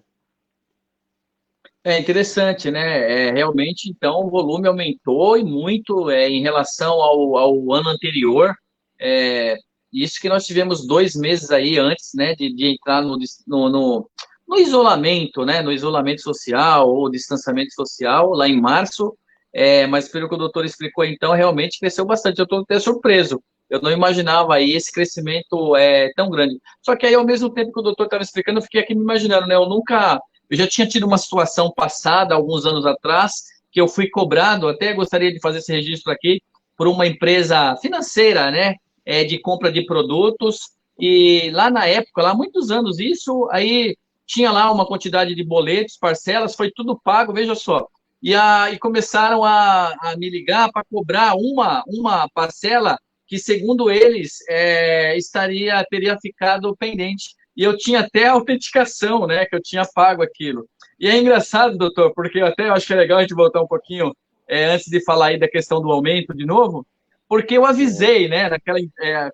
É interessante, né? Realmente, então, o volume aumentou e muito em relação ao ano anterior. Isso que nós tivemos 2 meses aí antes, né, de entrar no isolamento, né? No isolamento social ou distanciamento social, lá em março. Mas pelo que o doutor explicou, então, realmente cresceu bastante. Eu estou até surpreso. Eu não imaginava aí esse crescimento tão grande. Só que aí, ao mesmo tempo que o doutor estava explicando, eu fiquei aqui me imaginando, né? Eu já tinha tido uma situação passada, alguns anos atrás, que eu fui cobrado, até gostaria de fazer esse registro aqui, por uma empresa financeira, né, de compra de produtos, e lá na época, lá há muitos anos isso, aí tinha lá uma quantidade de boletos, parcelas, foi tudo pago, veja só. E começaram a me ligar para cobrar uma parcela que, segundo eles, teria ficado pendente. E eu tinha até a autenticação, né, que eu tinha pago aquilo. E é engraçado, doutor, porque eu até acho que é legal a gente voltar um pouquinho antes de falar aí da questão do aumento de novo, porque eu avisei, né, naquela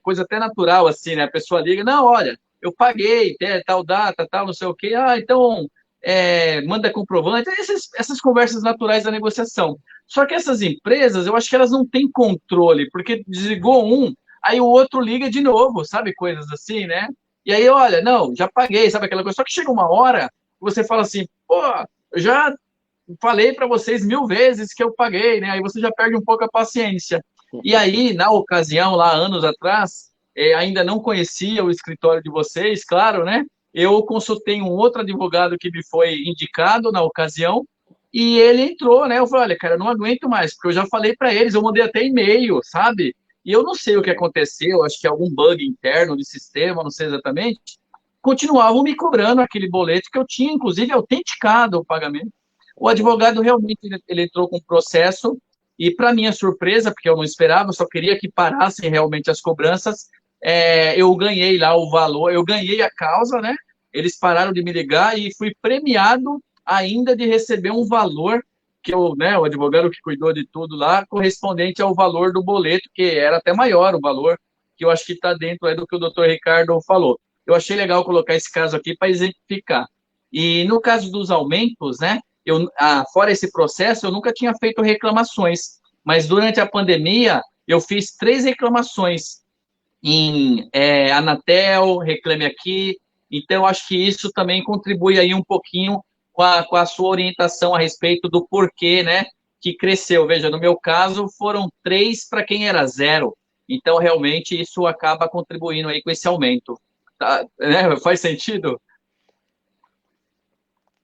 coisa até natural, assim, né, a pessoa liga, não, olha, eu paguei, tal data, tal, não sei o quê, então manda comprovante, essas conversas naturais da negociação. Só que essas empresas, eu acho que elas não têm controle, porque desligou um, aí o outro liga de novo, sabe, coisas assim, né? E aí, olha, não, já paguei, sabe aquela coisa? Só que chega uma hora que você fala assim, pô, eu já falei para vocês 1000 vezes que eu paguei, né? Aí você já perde um pouco a paciência. E aí, na ocasião, lá anos atrás, ainda não conhecia o escritório de vocês, claro, né? Eu consultei um outro advogado que me foi indicado na ocasião e ele entrou, né? Eu falei, olha, cara, eu não aguento mais, porque eu já falei para eles, eu mandei até e-mail, sabe? E eu não sei o que aconteceu, acho que é algum bug interno de sistema, não sei exatamente. Continuavam me cobrando aquele boleto que eu tinha, inclusive, autenticado o pagamento. O advogado realmente ele entrou com o processo e, para minha surpresa, porque eu não esperava, eu só queria que parassem realmente as cobranças, eu ganhei lá o valor, eu ganhei a causa, né? Eles pararam de me ligar e fui premiado ainda de receber um valor que eu, né, o advogado que cuidou de tudo lá, correspondente ao valor do boleto, que era até maior o valor, que eu acho que está dentro aí do que o doutor Ricardo falou. Eu achei legal colocar esse caso aqui para exemplificar. E no caso dos aumentos, né, fora esse processo, eu nunca tinha feito reclamações, mas durante a pandemia, eu fiz 3 reclamações em Anatel, Reclame Aqui, então acho que isso também contribui aí um pouquinho com a sua orientação a respeito do porquê, né, que cresceu. Veja, no meu caso, foram 3 para quem era 0, então realmente isso acaba contribuindo aí com esse aumento. Tá, né? Faz sentido?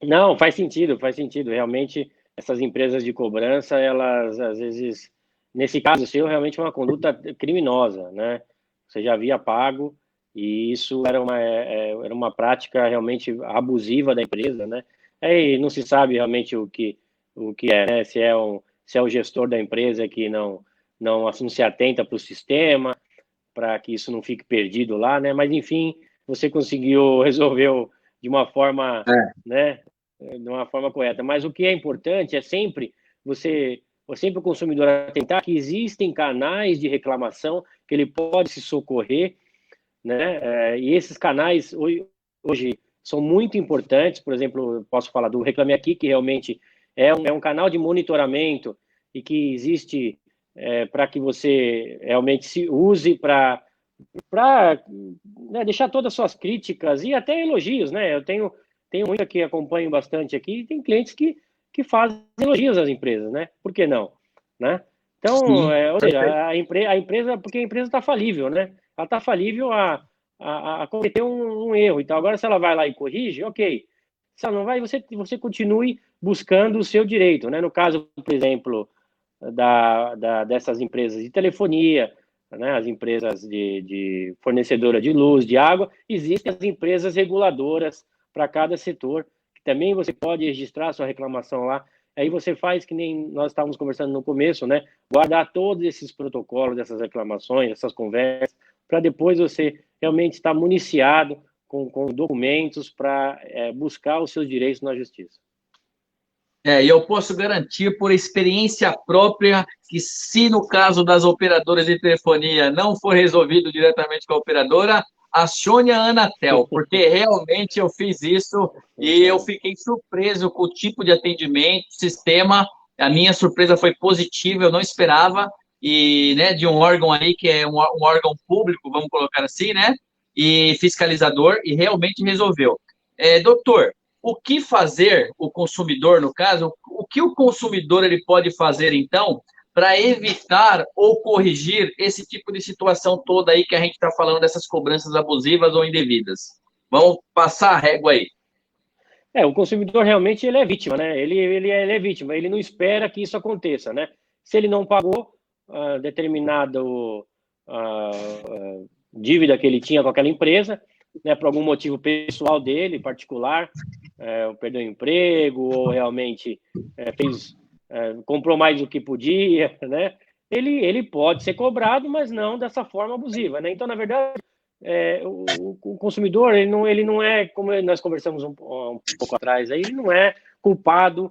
Não, faz sentido, faz sentido. Realmente, essas empresas de cobrança, elas, às vezes, nesse caso seu, realmente é uma conduta criminosa, né? Você já havia pago e isso era uma prática realmente abusiva da empresa, né? Aí não se sabe realmente o que é, né? Se é o gestor da empresa que não, assim, se atenta para o sistema, para que isso não fique perdido lá, né? Mas, enfim, você conseguiu resolver de uma forma, né? De uma forma correta. Mas o que é importante é sempre sempre o consumidor atentar que existem canais de reclamação que ele pode se socorrer, né? E esses canais hoje são muito importantes. Por exemplo, eu posso falar do Reclame Aqui, que realmente é um canal de monitoramento e que existe para que você realmente se use para né, deixar todas as suas críticas e até elogios, né? Eu tenho muita que acompanho bastante aqui e tem clientes que fazem elogios às empresas, né? Por que não, né? Então, Sim, ou seja, perfeito. a empresa, porque a empresa está falível, né? Ela está falível a cometer um erro. Então, agora se ela vai lá e corrige, ok. Se ela não vai, você continue buscando o seu direito, né? No caso, por exemplo, dessas empresas de telefonia, né, as empresas de fornecedora de luz, de água, existem as empresas reguladoras para cada setor, que também você pode registrar sua reclamação lá. Aí você faz que nem nós estávamos conversando no começo, né? Guardar todos esses protocolos, dessas reclamações, essas conversas, para depois você realmente estar municiado com documentos para buscar os seus direitos na justiça. E eu posso garantir por experiência própria que se no caso das operadoras de telefonia não for resolvido diretamente com a operadora, acione a Anatel, porque realmente eu fiz isso e eu fiquei surpreso com o tipo de atendimento, sistema. A minha surpresa foi positiva, eu não esperava, e né, de um órgão aí que é um órgão público, vamos colocar assim, né? E fiscalizador, e realmente resolveu. Doutor, o que fazer o consumidor, no caso, o que o consumidor ele pode fazer, então, para evitar ou corrigir esse tipo de situação toda aí que a gente está falando dessas cobranças abusivas ou indevidas? Vamos passar a régua aí. O consumidor realmente ele é vítima, né? Ele é vítima, ele não espera que isso aconteça, né? Se ele não pagou determinado dívida que ele tinha com aquela empresa, né, por algum motivo pessoal dele, particular, perdeu o emprego ou realmente comprou mais do que podia, né? Ele pode ser cobrado, mas não dessa forma abusiva, né? Então, na verdade, o consumidor ele não é, como nós conversamos um pouco atrás, aí, ele não é culpado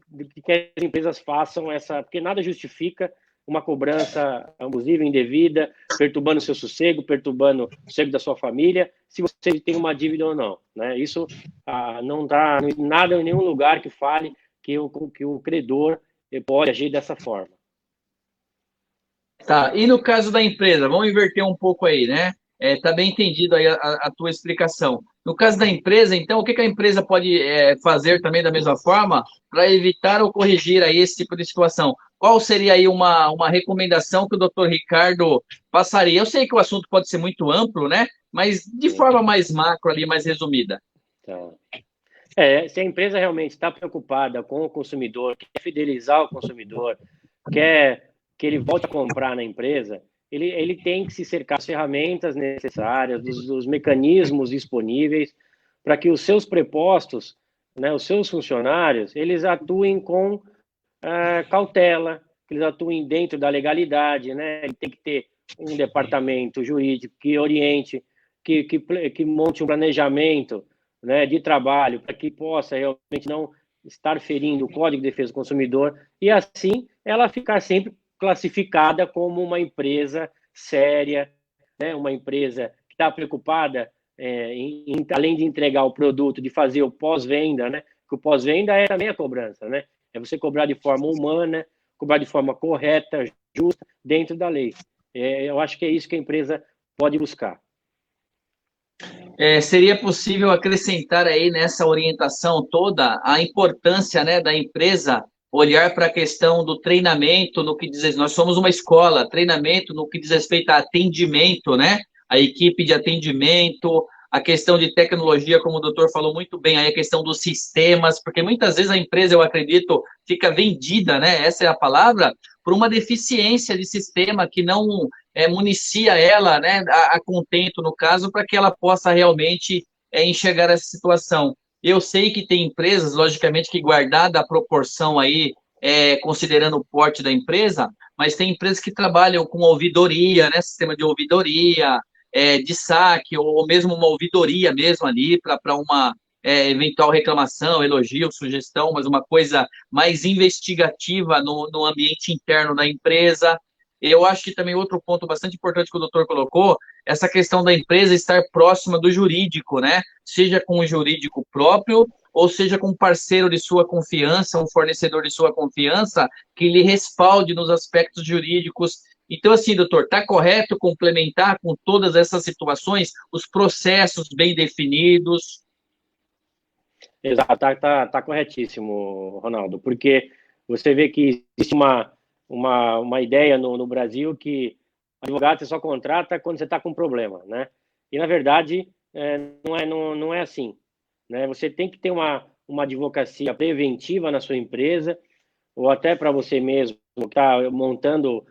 de que as empresas façam porque nada justifica uma cobrança abusiva, indevida, perturbando o seu sossego, perturbando o sossego da sua família, se você tem uma dívida ou não, né? Isso não está nada em nenhum lugar que fale que o credor pode agir dessa forma. Tá, e no caso da empresa, vamos inverter um pouco aí, né? Tá bem entendido aí a tua explicação. No caso da empresa, então, o que a empresa pode fazer também da mesma forma para evitar ou corrigir aí esse tipo de situação? Qual seria aí uma recomendação que o doutor Ricardo passaria? Eu sei que o assunto pode ser muito amplo, né? Mas de Sim, forma mais macro ali, mais resumida. tá. Se a empresa realmente está preocupada com o consumidor, quer fidelizar o consumidor, quer que ele volte a comprar na empresa, ele tem que se cercar das ferramentas necessárias, dos mecanismos disponíveis para que os seus prepostos, né, os seus funcionários, eles atuem com cautela, que eles atuem dentro da legalidade, né? Ele tem que ter um departamento jurídico que oriente, que monte um planejamento, né, de trabalho para que possa realmente não estar ferindo o Código de Defesa do Consumidor e assim ela ficar sempre classificada como uma empresa séria, né, uma empresa que está preocupada além de entregar o produto, de fazer o pós-venda, né? Que o pós-venda é também a cobrança, né? É você cobrar de forma humana, cobrar de forma correta, justa, dentro da lei. Eu acho que é isso que a empresa pode buscar. Seria possível acrescentar aí nessa orientação toda a importância, né, da empresa olhar para a questão do treinamento no que diz, nós somos uma escola, treinamento no que diz respeito a atendimento, né? A equipe de atendimento, a questão de tecnologia, como o doutor falou muito bem, aí a questão dos sistemas, porque muitas vezes a empresa, eu acredito, fica vendida, né? Essa é a palavra, por uma deficiência de sistema que não municia ela, né, a contento, no caso, para que ela possa realmente enxergar essa situação. Eu sei que tem empresas, logicamente, que guardada a proporção aí, considerando o porte da empresa, mas tem empresas que trabalham com ouvidoria, né, sistema de ouvidoria, de saque, ou mesmo uma ouvidoria mesmo ali, para uma eventual reclamação, elogio, sugestão, mas uma coisa mais investigativa no ambiente interno da empresa. Eu acho que também outro ponto bastante importante que o doutor colocou, essa questão da empresa estar próxima do jurídico, né? Seja com o jurídico próprio, ou seja com um parceiro de sua confiança, um fornecedor de sua confiança, que lhe respalde nos aspectos jurídicos. Então, assim, doutor, está correto complementar com todas essas situações os processos bem definidos? Exato, tá corretíssimo, Ronaldo, porque você vê que existe uma ideia no Brasil que advogado você só contrata quando você está com problema, né? E, na verdade, não é assim, né? Você tem que ter uma advocacia preventiva na sua empresa, ou até para você mesmo que está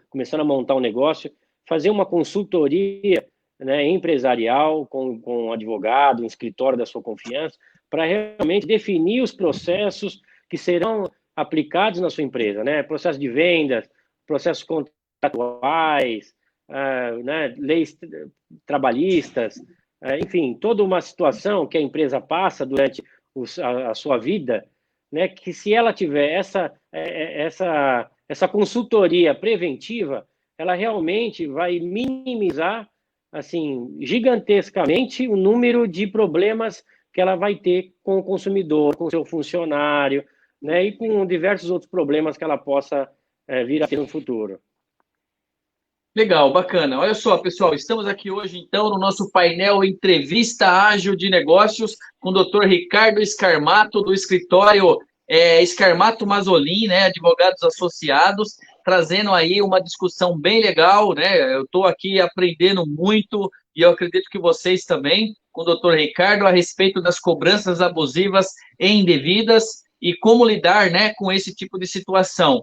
começando a montar um negócio, fazer uma consultoria, né, empresarial com um advogado, um escritório da sua confiança, para realmente definir os processos que serão aplicados na sua empresa, né? Processo de vendas, processos contratuais, né, leis trabalhistas, enfim, toda uma situação que a empresa passa durante a sua vida, né, que se ela tiver essa consultoria preventiva, ela realmente vai minimizar assim gigantescamente o número de problemas que ela vai ter com o consumidor, com o seu funcionário, né, e com diversos outros problemas que ela possa vir a ter no futuro. Legal, bacana. Olha só, pessoal, estamos aqui hoje, então, no nosso painel Entrevista Ágil de Negócios com o Dr. Ricardo Scarmato, do escritório Scarmato Mazzolin, né, advogados associados, trazendo aí uma discussão bem legal, né? Eu estou aqui aprendendo muito e eu acredito que vocês também, com o Dr. Ricardo, a respeito das cobranças abusivas e indevidas e como lidar, né, com esse tipo de situação.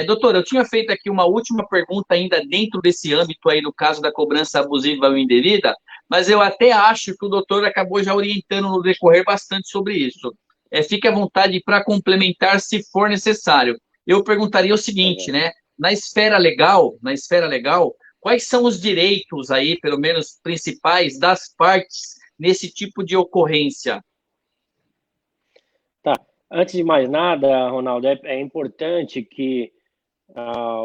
Doutor, eu tinha feito aqui uma última pergunta ainda dentro desse âmbito aí, no caso da cobrança abusiva ou indevida, mas eu até acho que o doutor acabou já orientando no decorrer bastante sobre isso. Fique à vontade para complementar se for necessário. Eu perguntaria o seguinte, né? Na esfera legal, quais são os direitos aí, pelo menos principais, das partes nesse tipo de ocorrência? Tá. Antes de mais nada, Ronaldo, é importante que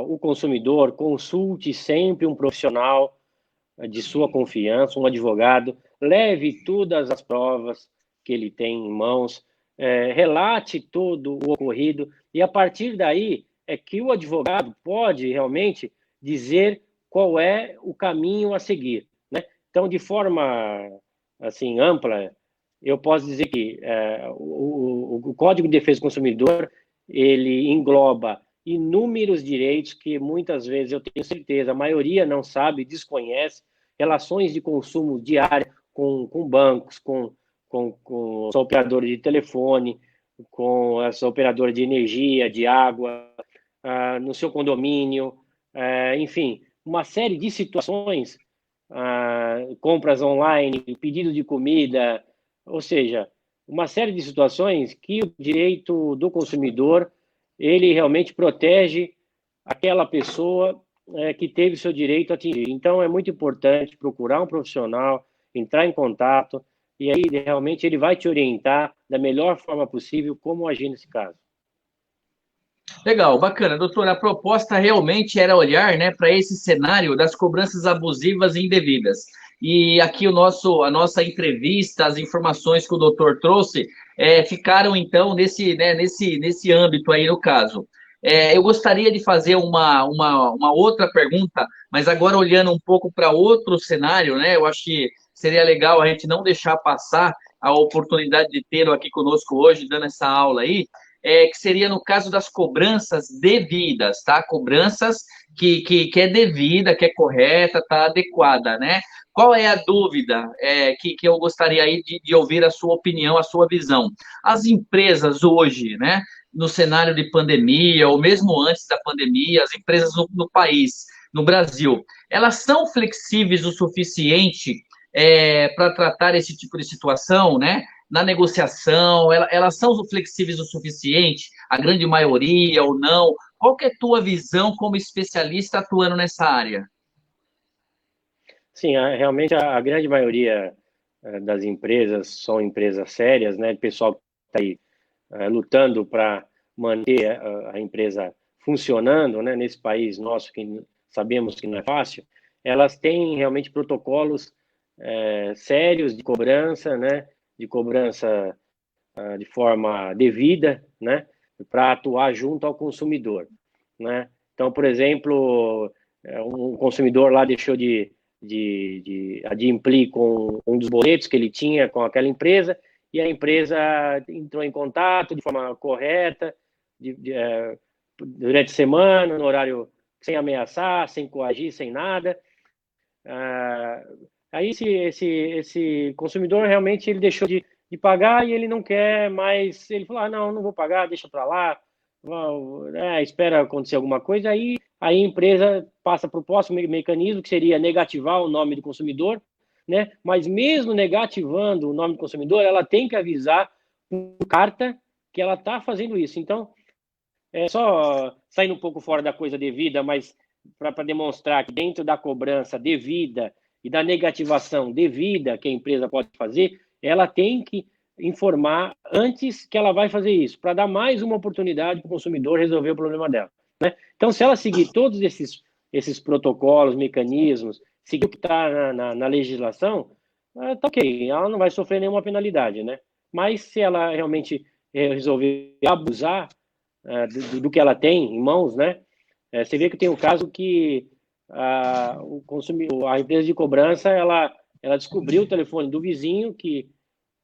o consumidor consulte sempre um profissional de sua confiança, um advogado, leve todas as provas que ele tem em mãos, relate todo o ocorrido, e a partir daí é que o advogado pode realmente dizer qual é o caminho a seguir, né? Então, de forma assim ampla, eu posso dizer que o Código de Defesa do Consumidor, ele engloba inúmeros direitos que muitas vezes eu tenho certeza, a maioria não sabe, desconhece, relações de consumo diária com bancos, com os operadores de telefone, com as operadoras de energia, de água, no seu condomínio, enfim, uma série de situações, compras online, pedido de comida, ou seja, uma série de situações que o direito do consumidor, ele realmente protege aquela pessoa que teve seu direito atingido. Então, é muito importante procurar um profissional, entrar em contato, e aí realmente ele vai te orientar da melhor forma possível como agir nesse caso. Legal, bacana. Doutor, a proposta realmente era olhar, né, para esse cenário das cobranças abusivas e indevidas. E aqui a nossa entrevista, as informações que o doutor trouxe, ficaram, então, nesse âmbito aí, no caso. Eu gostaria de fazer uma outra pergunta, mas agora olhando um pouco para outro cenário, né, eu acho que seria legal a gente não deixar passar a oportunidade de tê-lo aqui conosco hoje, dando essa aula aí, que seria no caso das cobranças devidas, tá? Cobranças que é devida, que é correta, tá adequada, né? Qual é a dúvida que eu gostaria aí de ouvir a sua opinião, a sua visão? As empresas hoje, né, no cenário de pandemia, ou mesmo antes da pandemia, as empresas no país, no Brasil, elas são flexíveis o suficiente para tratar esse tipo de situação, né? Na negociação, elas são flexíveis o suficiente, a grande maioria ou não? Qual que é a tua visão como especialista atuando nessa área? Sim, realmente a grande maioria das empresas são empresas sérias, né? O pessoal que está aí lutando para manter a empresa funcionando, né? Nesse país nosso que sabemos que não é fácil, elas têm realmente protocolos sérios de cobrança, né? De cobrança de forma devida, né? Para atuar junto ao consumidor, né? Então, por exemplo, um consumidor lá deixou de adimplir com um dos boletos que ele tinha com aquela empresa e a empresa entrou em contato de forma correta, durante a semana, no horário sem ameaçar, sem coagir, sem nada. Aí esse consumidor realmente ele deixou de pagar e ele não quer mais. Ele falou: não, não vou pagar, deixa para lá, espera acontecer alguma coisa. Aí a empresa passa para o próximo mecanismo, que seria negativar o nome do consumidor, né? Mas mesmo negativando o nome do consumidor, ela tem que avisar por carta que ela está fazendo isso. Então, só saindo um pouco fora da coisa devida, mas para demonstrar que dentro da cobrança devida e da negativação devida que a empresa pode fazer, ela tem que informar antes que ela vai fazer isso, para dar mais uma oportunidade para o consumidor resolver o problema dela, né? Então, se ela seguir todos esses protocolos, mecanismos, seguir o que está na legislação, tá ok, ela não vai sofrer nenhuma penalidade, né? Mas se ela realmente resolver abusar do que ela tem em mãos, né? Você vê que tem um caso que a empresa de cobrança ela descobriu o telefone do vizinho, que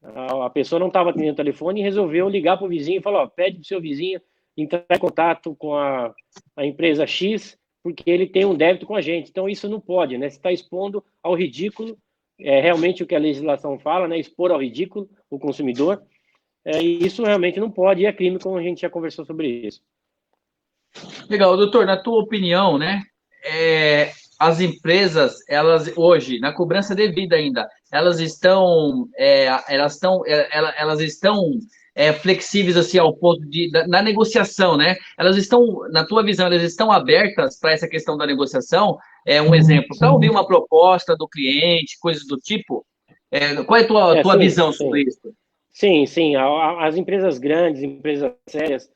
a pessoa não estava atendendo o telefone e resolveu ligar para o vizinho e falar: pede para o seu vizinho entrar em contato com a empresa X, porque ele tem um débito com a gente. Então, isso não pode, né? Você está expondo ao ridículo, realmente o que a legislação fala, né? Expor ao ridículo o consumidor. E isso realmente não pode, e é crime, como a gente já conversou sobre isso. Legal, doutor, na tua opinião, né? As empresas, elas hoje, na cobrança devida ainda, elas estão flexíveis assim ao ponto na negociação, né? Elas estão, na tua visão, elas estão abertas para essa questão da negociação? Um exemplo, para ouvir uma proposta do cliente, coisas do tipo. Qual é a tua Sim, visão sim. sobre isso? Sim. As empresas grandes, empresas sérias,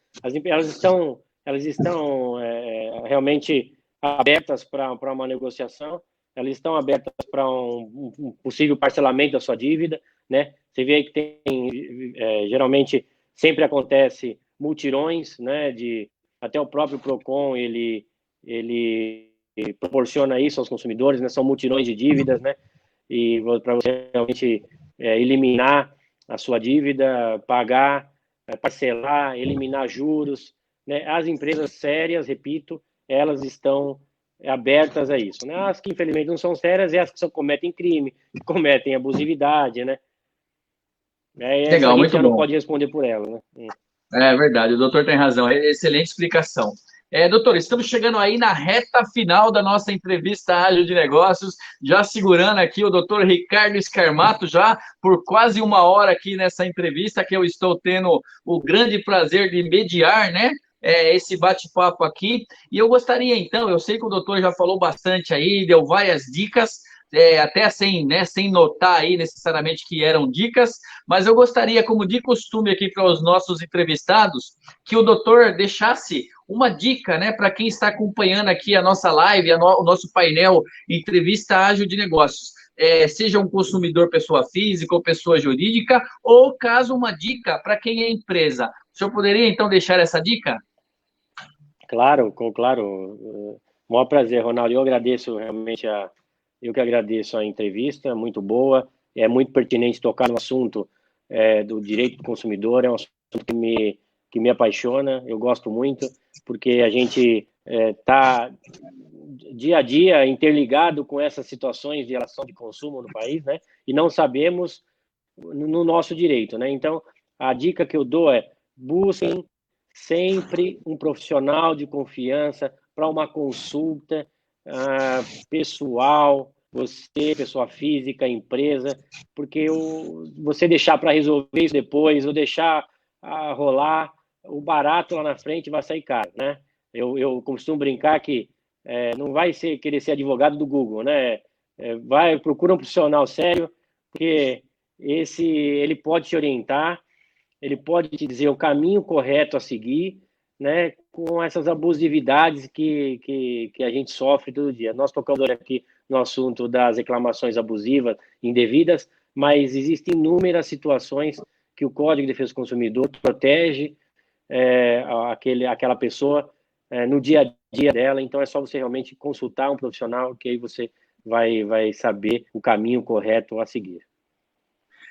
elas estão realmente abertas para uma negociação, elas estão abertas para um possível parcelamento da sua dívida, né? Você vê aí que geralmente sempre acontece multirões, né? Até o próprio Procon ele proporciona isso aos consumidores, né? São multirões de dívidas, né? e para você realmente eliminar a sua dívida, pagar, parcelar, eliminar juros, né? As empresas sérias, repito, elas estão abertas a isso, né? As que infelizmente não são sérias é as que só cometem crime, cometem abusividade, né? Essa a Legal, gente muito já não bom. pode responder por ela, né? É verdade, o doutor tem razão. Excelente explicação. Doutor, estamos chegando aí na reta final da nossa entrevista Ágil de Negócios, já segurando aqui o doutor Ricardo Scarmato, já por quase uma hora aqui nessa entrevista, que eu estou tendo o grande prazer de mediar, né? Esse bate-papo aqui. E eu gostaria, então, eu sei que o doutor já falou bastante aí, deu várias dicas, até sem, né, sem notar aí necessariamente que eram dicas, mas eu gostaria, como de costume aqui para os nossos entrevistados, que o doutor deixasse uma dica, né, para quem está acompanhando aqui a nossa live, o nosso painel Entrevista Ágil de Negócios. Seja um consumidor pessoa física ou pessoa jurídica, ou caso uma dica para quem é empresa. O senhor poderia, então, deixar essa dica? Claro, claro. Maior prazer, Ronaldo. Eu que agradeço a entrevista, muito boa. É muito pertinente tocar no assunto do direito do consumidor. É um assunto que me apaixona. Eu gosto muito, porque a gente está dia a dia interligado com essas situações de relação de consumo no país, né? E não sabemos no nosso direito, né? Então, a dica que eu dou é: busquem sempre um profissional de confiança para uma consulta pessoal, você, pessoa física, empresa, porque você deixar para resolver isso depois, ou deixar rolar, o barato lá na frente vai sair caro, né? Eu costumo brincar que não vai querer ser advogado do Google, né? Procura um profissional sério, porque ele pode te orientar, ele pode te dizer o caminho correto a seguir, né, com essas abusividades que a gente sofre todo dia. Nós tocamos aqui no assunto das reclamações abusivas, indevidas, mas existem inúmeras situações que o Código de Defesa do Consumidor protege aquela pessoa no dia a dia dela. Então é só você realmente consultar um profissional, que aí você vai saber o caminho correto a seguir.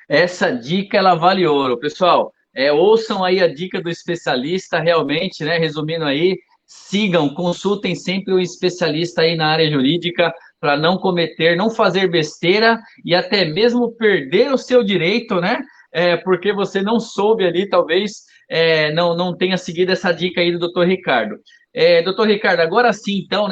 Essa dica, ela vale ouro. Pessoal, ouçam aí a dica do especialista, realmente, né? Resumindo aí, sigam, consultem sempre o especialista aí na área jurídica para não cometer, não fazer besteira e até mesmo perder o seu direito, né? Porque você não soube ali, talvez não tenha seguido essa dica aí do doutor Ricardo. Doutor Ricardo, agora sim, então,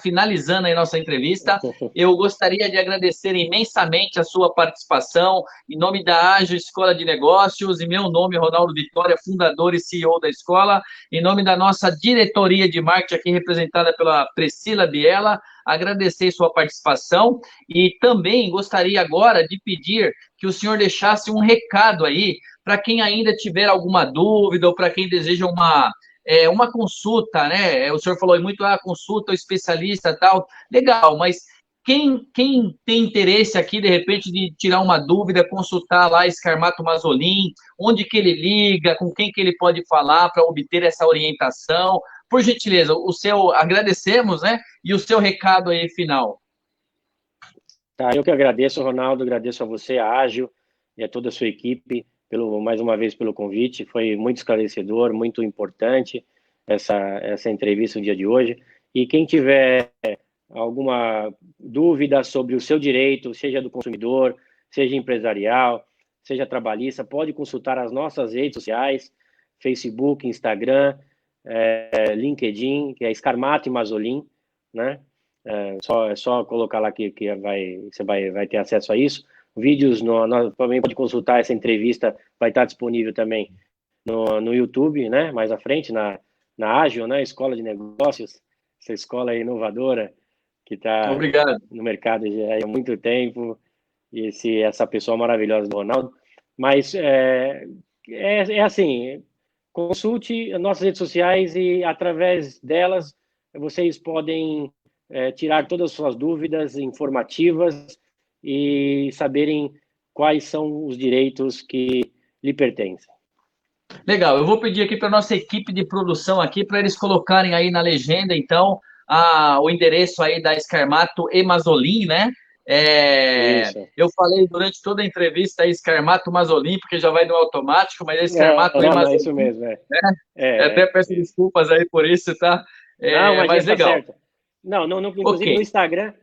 finalizando aí nossa entrevista, eu gostaria de agradecer imensamente a sua participação, em nome da Ágil Escola de Negócios, em meu nome, Ronaldo Vitória, fundador e CEO da escola, em nome da nossa diretoria de marketing aqui representada pela Priscila Biela, agradecer sua participação e também gostaria agora de pedir que o senhor deixasse um recado aí para quem ainda tiver alguma dúvida ou para quem deseja uma consulta, né? O senhor falou muito, consulta o especialista tal, legal, mas quem tem interesse aqui, de repente, de tirar uma dúvida, consultar lá Scarmato Mazzolin, onde que ele liga, com quem que ele pode falar para obter essa orientação? Por gentileza, agradecemos, né? E o seu recado aí final. Tá, eu que agradeço, Ronaldo, agradeço a você, a Ágil e a toda a sua equipe, mais uma vez pelo convite. Foi muito esclarecedor, muito importante essa entrevista no dia de hoje. E quem tiver alguma dúvida sobre o seu direito, seja do consumidor, seja empresarial, seja trabalhista, pode consultar as nossas redes sociais, Facebook, Instagram, LinkedIn, que é Scarmato e Mazzolin, né? É só colocar lá que você vai ter acesso a isso. Vídeos, também pode consultar essa entrevista, vai estar disponível também no YouTube, né? Mais à frente, na Ágil, né? Escola de Negócios, essa escola inovadora que está no mercado já há muito tempo, e essa pessoa maravilhosa do Ronaldo. Mas assim, consulte nossas redes sociais e através delas vocês podem tirar todas as suas dúvidas informativas e saberem quais são os direitos que lhe pertencem. Legal, eu vou pedir aqui para nossa equipe de produção aqui para eles colocarem aí na legenda, então, o endereço aí da Scarmato e Mazzolin, né? Isso. Eu falei durante toda a entrevista aí Scarmato Mazzolin, porque já vai no automático, mas é Scarmato e Não, não, é Mazzolin, isso mesmo, né? é, Até peço é. desculpas aí por isso, tá? Não, Mas imagina, tá legal. certo. Não, Ok. inclusive no Instagram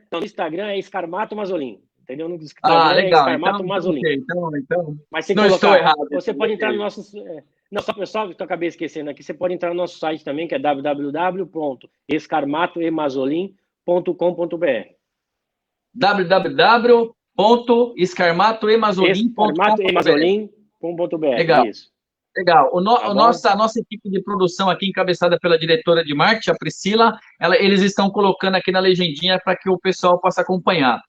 é Scarmato Mazzolin, entendeu? No Ah, Instagram é legal. Scarmato Mazzolin. Ok. Então, Mas se não estou colocar, errado, você então, pode entrar no ok. nosso. Não, só que eu acabei esquecendo aqui, você pode entrar no nosso site também, que é www.escarmatoemazolim.com.br. www.escarmatoemazolim.com.br. Escarmatoemazolim.com.br, Legal. isso. Legal. Tá bom? A nossa equipe de produção aqui, encabeçada pela diretora de marketing, a Priscila, eles estão colocando aqui na legendinha para que o pessoal possa acompanhar.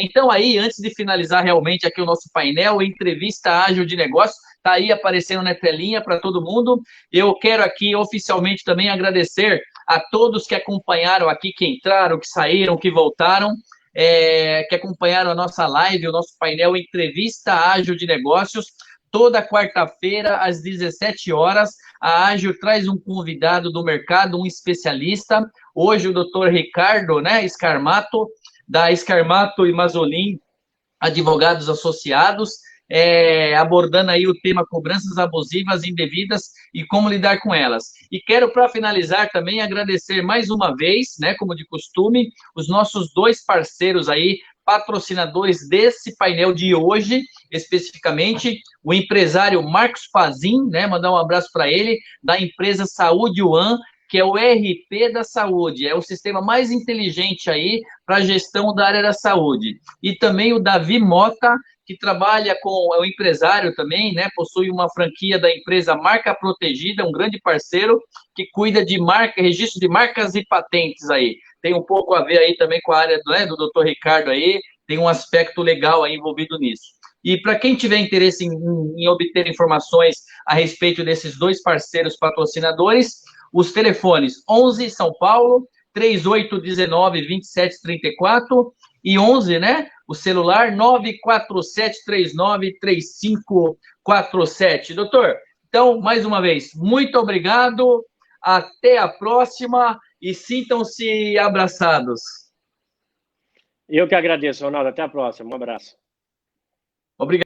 Então, aí, antes de finalizar realmente aqui o nosso painel, entrevista ágil de negócio, está aí aparecendo na telinha para todo mundo. Eu quero aqui oficialmente também agradecer a todos que acompanharam aqui, que entraram, que saíram, que voltaram. Que acompanharam a nossa live, o nosso painel Entrevista Ágil de Negócios. Toda quarta-feira, às 17 horas, a Ágil traz um convidado do mercado, um especialista. Hoje, o doutor Ricardo, né, Scarmato, da Scarmato e Mazzolin, advogados associados, abordando aí o tema cobranças abusivas indevidas e como lidar com elas. E quero, para finalizar, também agradecer mais uma vez, né, como de costume, os nossos dois parceiros aí, patrocinadores desse painel de hoje, especificamente, o empresário Marcos Pazin, né, mandar um abraço para ele, da empresa Saúde One, que é o RP da saúde, é o sistema mais inteligente aí para a gestão da área da saúde. E também o Davi Mota, que trabalha com, é um empresário também, né? Possui uma franquia da empresa Marca Protegida, um grande parceiro que cuida de marca, registro de marcas e patentes aí. Tem um pouco a ver aí também com a área, né, do Dr. Ricardo aí, tem um aspecto legal aí envolvido nisso. E para quem tiver interesse em obter informações a respeito desses dois parceiros patrocinadores, os telefones 11 São Paulo, 3819-2734 e 11, né? O celular 947393547. Doutor, então, mais uma vez, muito obrigado, até a próxima e sintam-se abraçados. Eu que agradeço, Ronaldo. Até a próxima. Um abraço. Obrigado.